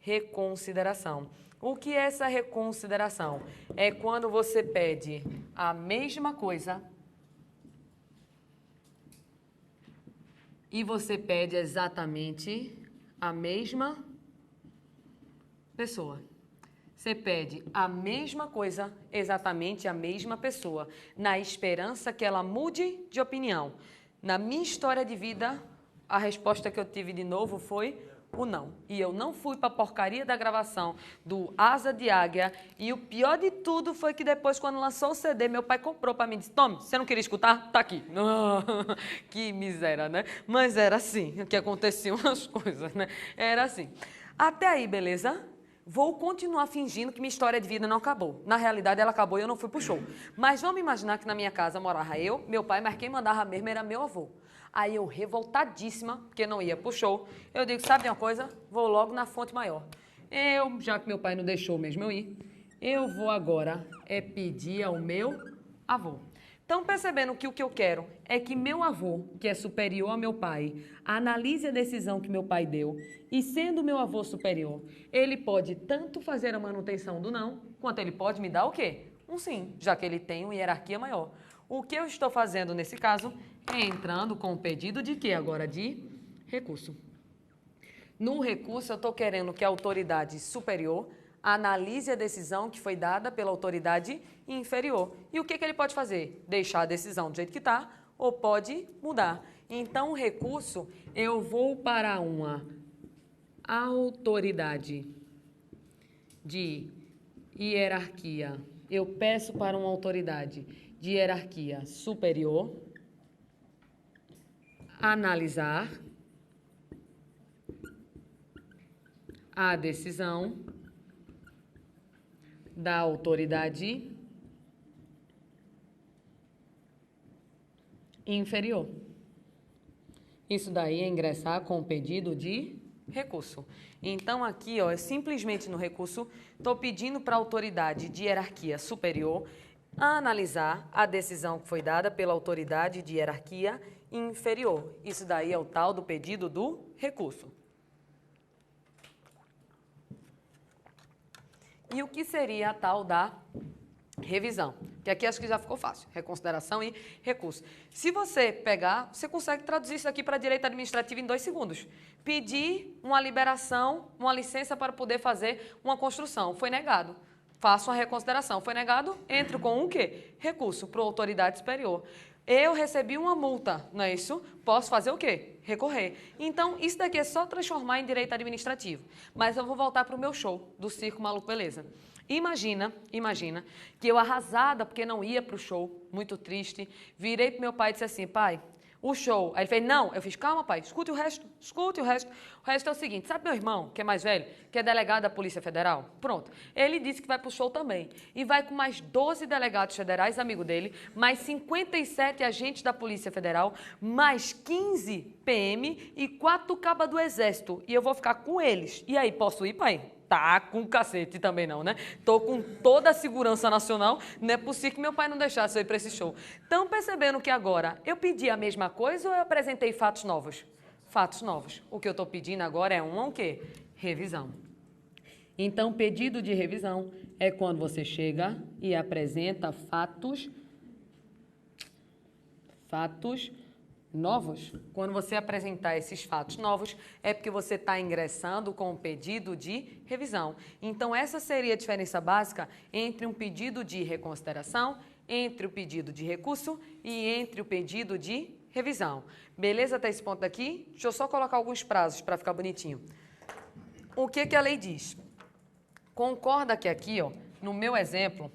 reconsideração. O que é essa reconsideração? É quando você pede a mesma coisa e você pede exatamente a mesma pessoa. Você pede a mesma coisa, exatamente a mesma pessoa, na esperança que ela mude de opinião. Na minha história de vida, a resposta que eu tive de novo foi o não. E eu não fui para a porcaria da gravação do Asa de Águia. E o pior de tudo foi que depois, quando lançou o CD, meu pai comprou para mim e disse, tome, você não queria escutar? Tá aqui. Que miséria, né? Mas era assim que aconteciam as coisas, né? Era assim. Até aí, beleza? Vou continuar fingindo que minha história de vida não acabou. Na realidade, ela acabou e eu não fui pro show. Mas vamos imaginar que na minha casa morava eu, meu pai, mas quem mandava mesmo era meu avô. Aí eu, revoltadíssima, porque não ia pro show, eu digo, sabe de uma coisa? Vou logo na fonte maior. Já que meu pai não deixou mesmo eu ir, eu vou agora pedir ao meu avô. Estão percebendo que o que eu quero é que meu avô, que é superior ao meu pai, analise a decisão que meu pai deu e, sendo meu avô superior, ele pode tanto fazer a manutenção do não, quanto ele pode me dar o quê? Um sim, já que ele tem uma hierarquia maior. O que eu estou fazendo nesse caso é entrando com o pedido de quê agora? De recurso. No recurso, eu estou querendo que a autoridade superior analise a decisão que foi dada pela autoridade inferior. E o que ele pode fazer? Deixar a decisão do jeito que está ou pode mudar. Então, o recurso, eu vou para uma autoridade de hierarquia. Eu peço para uma autoridade de hierarquia superior analisar a decisão da autoridade inferior. Isso daí é ingressar com o pedido de recurso. Então, aqui, ó, simplesmente no recurso, estou pedindo para a autoridade de hierarquia superior analisar a decisão que foi dada pela autoridade de hierarquia inferior. Isso daí é o tal do pedido do recurso. E o que seria a tal da revisão? Que aqui acho que já ficou fácil. Reconsideração e recurso. Se você pegar, você consegue traduzir isso aqui para direito administrativo em 2 segundos. Pedir uma liberação, uma licença para poder fazer uma construção. Foi negado. Faço uma reconsideração. Foi negado, entro com o quê? Recurso para a autoridade superior. Eu recebi uma multa, não é isso? Posso fazer o quê? Recorrer. Então, isso daqui é só transformar em direito administrativo. Mas eu vou voltar para o meu show do Circo Maluco Beleza. Imagina que eu arrasada porque não ia para o show, muito triste, virei para meu pai e disse assim, pai, o show. Aí ele fez, não. Eu fiz, calma, pai, escute o resto, escute o resto. O resto é o seguinte, sabe meu irmão, que é mais velho, que é delegado da Polícia Federal? Pronto. Ele disse que vai para o show também. E vai com mais 12 delegados federais, amigo dele, mais 57 agentes da Polícia Federal, mais 15 PM e 4 cabas do Exército. E eu vou ficar com eles. E aí, posso ir, pai? Tá com cacete também não, né? Tô com toda a segurança nacional, não é possível que meu pai não deixasse eu ir para esse show. Estão percebendo que agora eu pedi a mesma coisa ou eu apresentei fatos novos? Fatos novos. O que eu estou pedindo agora é o quê? Revisão. Então, pedido de revisão é quando você chega e apresenta fatos novos. Quando você apresentar esses fatos novos, é porque você está ingressando com um pedido de revisão. Então, essa seria a diferença básica entre um pedido de reconsideração, entre o pedido de recurso e entre o pedido de revisão. Beleza até esse ponto aqui? Deixa eu só colocar alguns prazos para ficar bonitinho. O que a lei diz? Concorda que aqui, ó, no meu exemplo,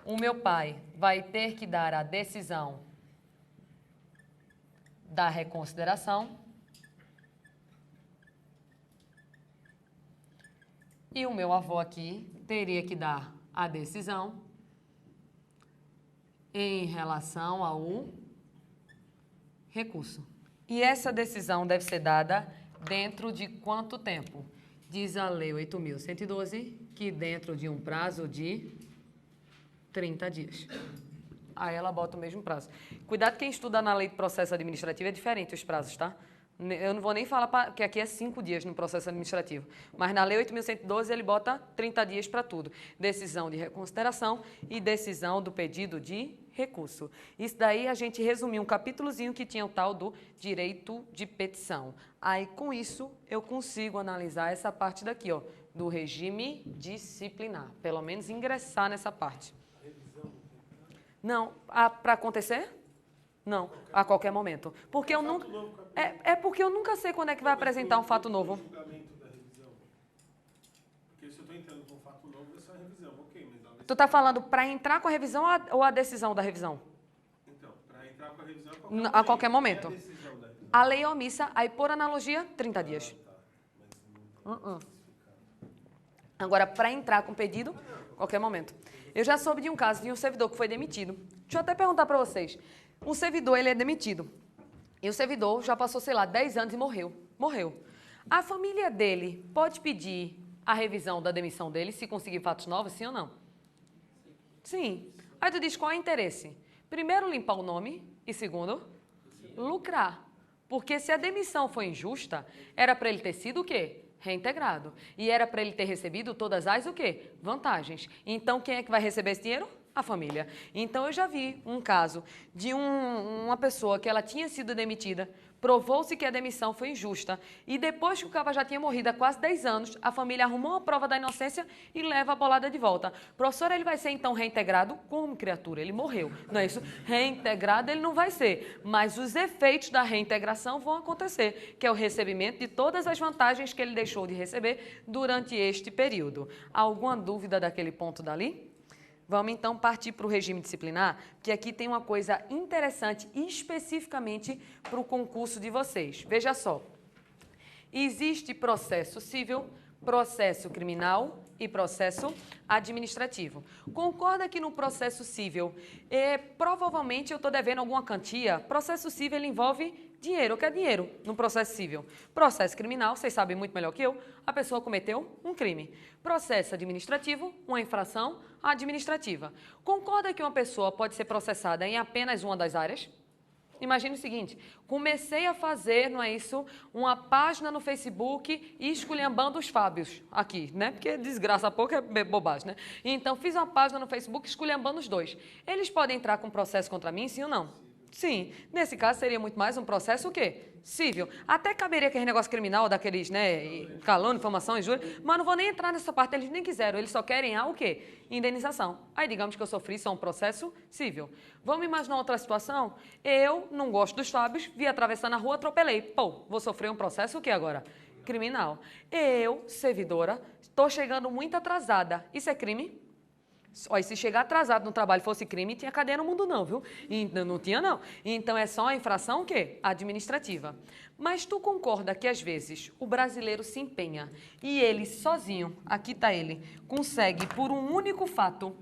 o meu pai vai ter que dar a decisão da reconsideração e o meu avô aqui teria que dar a decisão em relação ao recurso. E essa decisão deve ser dada dentro de quanto tempo? Diz a Lei 8.112 que dentro de um prazo de 30 dias. Aí ela bota o mesmo prazo. Cuidado, quem estuda na lei de processo administrativo é diferente os prazos, tá? Eu não vou nem falar que aqui é 5 dias no processo administrativo. Mas na lei 8.112 ele bota 30 dias para tudo. Decisão de reconsideração e decisão do pedido de recurso. Isso daí a gente resumiu um capítulozinho que tinha o tal do direito de petição. Aí com isso eu consigo analisar essa parte daqui, ó, do regime disciplinar. Pelo menos ingressar nessa parte. Não, para acontecer? Não, a qualquer momento. Porque eu nunca. Porque eu nunca sei quando é que vai apresentar um fato novo. O julgamento da revisão. Porque se eu estou entrando com um fato novo, é só a revisão. Ok, mas Tu está falando para entrar com a revisão ou a decisão da revisão? Então, para entrar com a revisão a qualquer momento. É a decisão da revisão. A lei é omissa, aí por analogia, 30 dias. Tá, mas não Agora, para entrar com pedido, qualquer momento. Eu já soube de um caso de um servidor que foi demitido. Deixa eu até perguntar para vocês. Um servidor, ele é demitido. E o servidor já passou, sei lá, 10 anos e morreu. Morreu. A família dele pode pedir a revisão da demissão dele, se conseguir fatos novos, sim ou não? Sim. Aí tu diz, qual é o interesse? Primeiro, limpar o nome. E segundo, lucrar. Porque se a demissão foi injusta, era para ele ter sido o quê? Reintegrado. E era para ele ter recebido todas as o quê? Vantagens. Então, quem é que vai receber esse dinheiro? A família. Então, eu já vi um caso de uma pessoa que ela tinha sido demitida, provou-se que a demissão foi injusta e depois que o cara já tinha morrido há quase 10 anos, a família arrumou a prova da inocência e leva a bolada de volta. Professor, ele vai ser então reintegrado? Como, criatura? Ele morreu, não é isso? Reintegrado ele não vai ser, mas os efeitos da reintegração vão acontecer, que é o recebimento de todas as vantagens que ele deixou de receber durante este período. Alguma dúvida daquele ponto dali? Vamos então partir para o regime disciplinar, que aqui tem uma coisa interessante especificamente para o concurso de vocês. Veja só, existe processo civil, processo criminal e processo administrativo. Concorda que no processo civil, provavelmente eu estou devendo alguma quantia, processo civil ele envolve dinheiro. O que é dinheiro no processo civil? Processo criminal, vocês sabem muito melhor que eu, a pessoa cometeu um crime. Processo administrativo, uma infração administrativa. Concorda que uma pessoa pode ser processada em apenas uma das áreas? Imagine o seguinte, comecei a fazer, não é isso, uma página no Facebook esculhambando os Fábios aqui, né? Porque desgraça pouco é bobagem, né? Então, fiz uma página no Facebook esculhambando os dois. Eles podem entrar com processo contra mim, sim ou não? Sim. Nesse caso, seria muito mais um processo o quê? Civil. Até caberia aquele negócio criminal, daqueles, né, calúnia, difamação, injúria, mas não vou nem entrar nessa parte, eles nem quiseram, eles só querem o quê? Indenização. Aí, digamos que eu sofri só um processo civil. Vamos imaginar outra situação? Eu não gosto dos Fábios, vi atravessar na rua, atropelei. Pô, vou sofrer um processo o quê agora? Criminal. Eu, servidora, estou chegando muito atrasada. Isso é crime? Olha, se chegar atrasado no trabalho fosse crime, tinha cadeia no mundo não, viu? Não tinha não. Então é só a infração o quê? Administrativa. Mas tu concorda que às vezes o brasileiro se empenha e ele sozinho, aqui está ele, consegue por um único fato,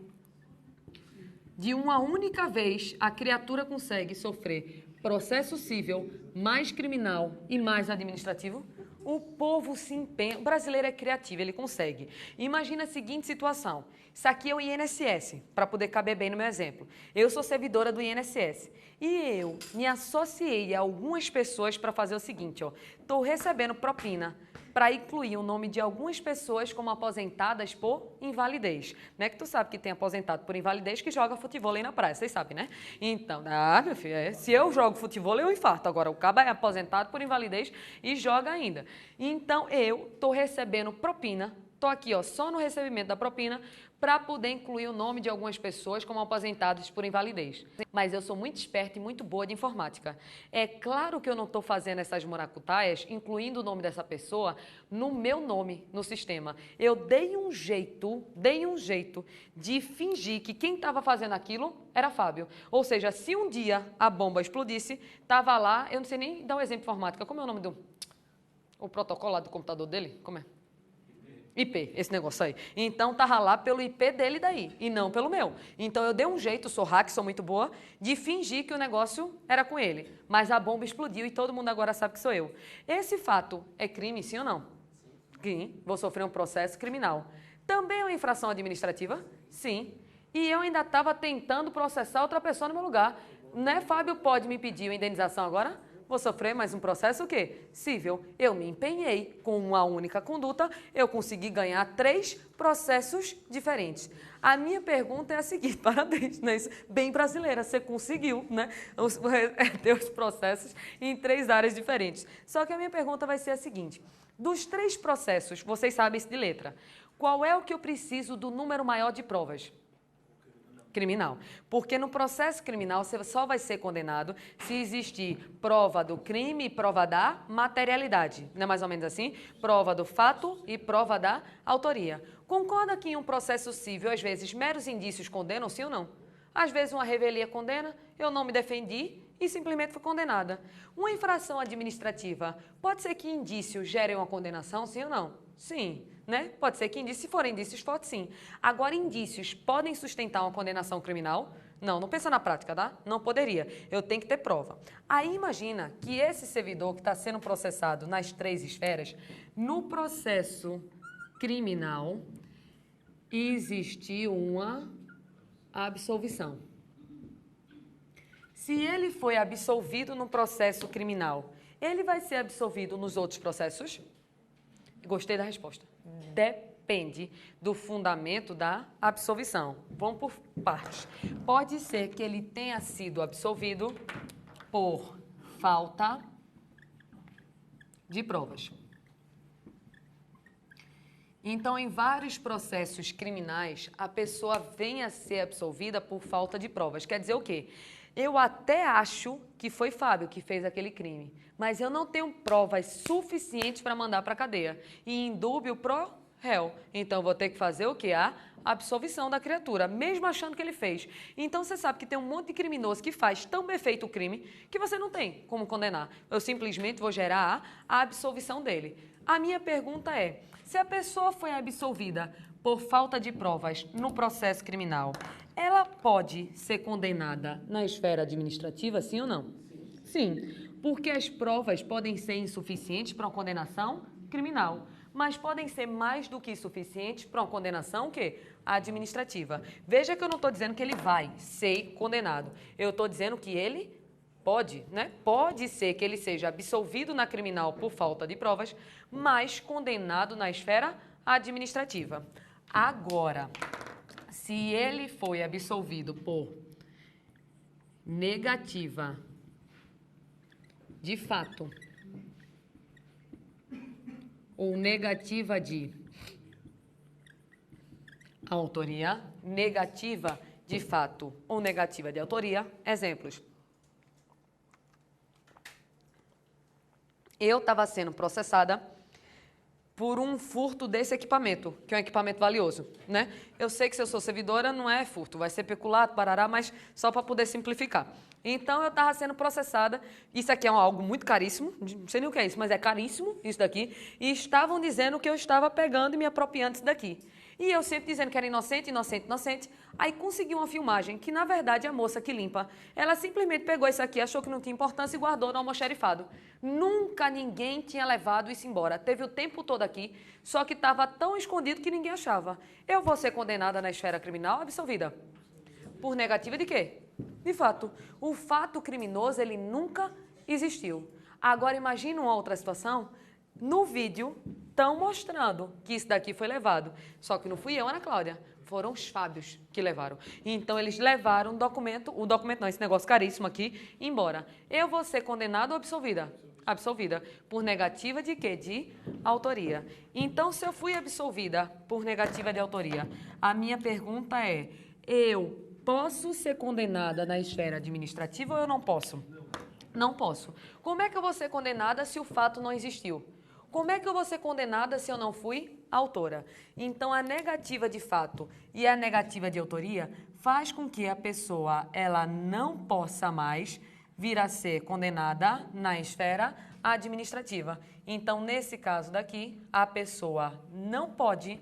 de uma única vez, a criatura consegue sofrer processo civil, mais criminal e mais administrativo? O povo se empenha, o brasileiro é criativo, ele consegue. Imagina a seguinte situação, isso aqui é o INSS, para poder caber bem no meu exemplo. Eu sou servidora do INSS e eu me associei a algumas pessoas para fazer o seguinte, estou recebendo propina para incluir o nome de algumas pessoas como aposentadas por invalidez. Né? Que tu sabe que tem aposentado por invalidez que joga futebol aí na praia, vocês sabem, né? Então, meu filho, se eu jogo futebol, eu infarto. Agora, o cabo é aposentado por invalidez e joga ainda. Então, eu estou recebendo propina, estou aqui só no recebimento da propina, para poder incluir o nome de algumas pessoas como aposentadas por invalidez. Mas eu sou muito esperta e muito boa de informática. É claro que eu não estou fazendo essas maracutaias, incluindo o nome dessa pessoa, no meu nome, no sistema. Eu dei um jeito de fingir que quem estava fazendo aquilo era Fábio. Ou seja, se um dia a bomba explodisse, estava lá, eu não sei nem dar um exemplo de informática, como é o nome o protocolo lá do computador dele? Como é? IP, esse negócio aí. Então, estava lá pelo IP dele daí, e não pelo meu. Então, eu dei um jeito, sou hack, sou muito boa, de fingir que o negócio era com ele. Mas a bomba explodiu e todo mundo agora sabe que sou eu. Esse fato é crime, sim ou não? Sim. Vou sofrer um processo criminal. Também é uma infração administrativa? Sim. E eu ainda estava tentando processar outra pessoa no meu lugar. Né, Fábio, pode me pedir uma indenização agora? Vou sofrer mais um processo o quê? Civil. Eu me empenhei com uma única conduta, eu consegui ganhar 3 processos diferentes. A minha pergunta é a seguinte, parabéns, né? Bem brasileira, você conseguiu, né? Ter os processos em 3 áreas diferentes. Só que a minha pergunta vai ser a seguinte, dos 3 processos, vocês sabem isso de letra, qual é o que eu preciso do número maior de provas? Criminal. Porque no processo criminal você só vai ser condenado se existir prova do crime e prova da materialidade. Não é mais ou menos assim? Prova do fato e prova da autoria. Concorda que em um processo civil, às vezes, meros indícios condenam, sim ou não? Às vezes uma revelia condena, eu não me defendi e simplesmente fui condenada. Uma infração administrativa, pode ser que indícios gerem uma condenação, sim ou não? Sim. Né? Pode ser que indícios, se forem indícios fortes, sim. Agora, indícios podem sustentar uma condenação criminal? Não, não pensa na prática, tá? Não poderia. Eu tenho que ter prova. Aí, imagina que esse servidor que está sendo processado nas 3 esferas, no processo criminal, existe uma absolvição. Se ele foi absolvido no processo criminal, ele vai ser absolvido nos outros processos? Gostei da resposta. Depende do fundamento da absolvição. Vamos por partes. Pode ser que ele tenha sido absolvido por falta de provas. Então, em vários processos criminais, a pessoa vem a ser absolvida por falta de provas. Quer dizer o quê? Eu até acho que foi Fábio que fez aquele crime, mas eu não tenho provas suficientes para mandar para a cadeia. E indúbio pro réu. Então, vou ter que fazer o quê? A absolvição da criatura, mesmo achando que ele fez. Então, você sabe que tem um monte de criminoso que faz tão bem feito o crime que você não tem como condenar. Eu simplesmente vou gerar a absolvição dele. A minha pergunta é, se a pessoa foi absolvida por falta de provas no processo criminal, ela pode ser condenada na esfera administrativa, sim ou não? Sim, porque as provas podem ser insuficientes para uma condenação criminal, mas podem ser mais do que suficientes para uma condenação o quê? Administrativa. Veja que eu não estou dizendo que ele vai ser condenado, eu estou dizendo que ele pode, né? Pode ser que ele seja absolvido na criminal por falta de provas, mas condenado na esfera administrativa. Agora, se ele foi absolvido por negativa de fato ou negativa de autoria, negativa de fato ou negativa de autoria, exemplos. Eu estava sendo processada por um furto desse equipamento, que é um equipamento valioso, né? Eu sei que se eu sou servidora não é furto, vai ser peculato, parará, mas só para poder simplificar. Então, eu estava sendo processada, isso aqui é algo muito caríssimo, não sei nem o que é isso, mas é caríssimo isso daqui, e estavam dizendo que eu estava pegando e me apropriando disso daqui. E eu sempre dizendo que era inocente, inocente, inocente. Aí consegui uma filmagem que, na verdade, a moça que limpa, ela simplesmente pegou isso aqui, achou que não tinha importância e guardou no almoxarifado. Nunca ninguém tinha levado isso embora. Teve o tempo todo aqui, só que estava tão escondido que ninguém achava. Eu vou ser condenada na esfera criminal, absolvida. Por negativa de quê? De fato. O fato criminoso, ele nunca existiu. Agora, imagine uma outra situação. No vídeo, estão mostrando que isso daqui foi levado. Só que não fui eu, Ana Cláudia. Foram os Fábios que levaram. Então, eles levaram o documento não, esse negócio caríssimo aqui, embora. Eu vou ser condenada ou absolvida? Absolvida. Por negativa de quê? De autoria. Então, se eu fui absolvida por negativa de autoria, a minha pergunta é, eu posso ser condenada na esfera administrativa ou eu não posso? Não posso. Como é que eu vou ser condenada se o fato não existiu? Como é que eu vou ser condenada se eu não fui autora? Então, a negativa de fato e a negativa de autoria faz com que a pessoa ela não possa mais vir a ser condenada na esfera administrativa. Então, nesse caso daqui, a pessoa não pode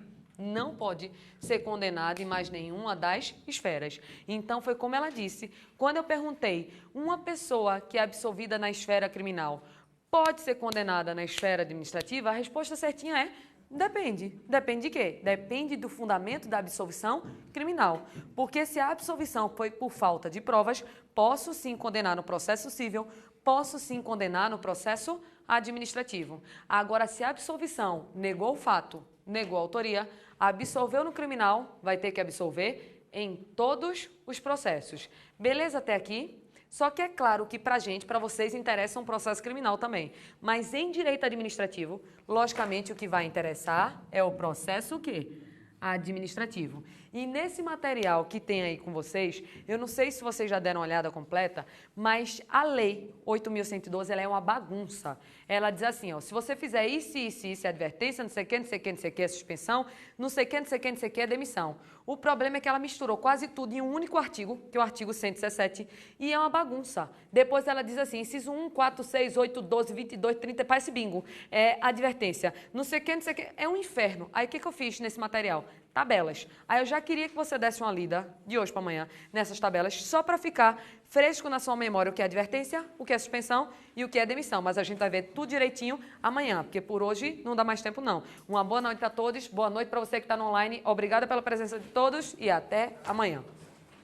ser condenada em mais nenhuma das esferas. Então, foi como ela disse, quando eu perguntei, uma pessoa que é absolvida na esfera criminal pode ser condenada na esfera administrativa? A resposta certinha é, depende. Depende de quê? Depende do fundamento da absolvição criminal. Porque se a absolvição foi por falta de provas, posso sim condenar no processo civil, posso sim condenar no processo administrativo. Agora, se a absolvição negou o fato, negou a autoria, absolveu no criminal, vai ter que absolver em todos os processos. Beleza até aqui? Só que é claro que para a gente, para vocês, interessa um processo criminal também. Mas em direito administrativo, logicamente, o que vai interessar é o processo o quê? Administrativo. E nesse material que tem aí com vocês, eu não sei se vocês já deram uma olhada completa, mas a lei 8.112, ela é uma bagunça. Ela diz assim, ó, se você fizer isso, advertência, não sei o que, não sei o que, não sei o que, suspensão, não sei o que, não sei o que, não sei o que, demissão. O problema é que ela misturou quase tudo em um único artigo, que é o artigo 117, e é uma bagunça. Depois ela diz assim, inciso 1, 4, 6, 8, 12, 22, 30, parece bingo. É advertência, não sei o que, não sei o que, é um inferno. Aí o que eu fiz nesse material? Tabelas. Aí eu já queria que você desse uma lida, de hoje para amanhã, nessas tabelas, só para ficar fresco na sua memória o que é advertência, o que é suspensão e o que é demissão. Mas a gente vai ver tudo direitinho amanhã, porque por hoje não dá mais tempo não. Uma boa noite a todos, boa noite para você que está no online. Obrigada pela presença de todos e até amanhã.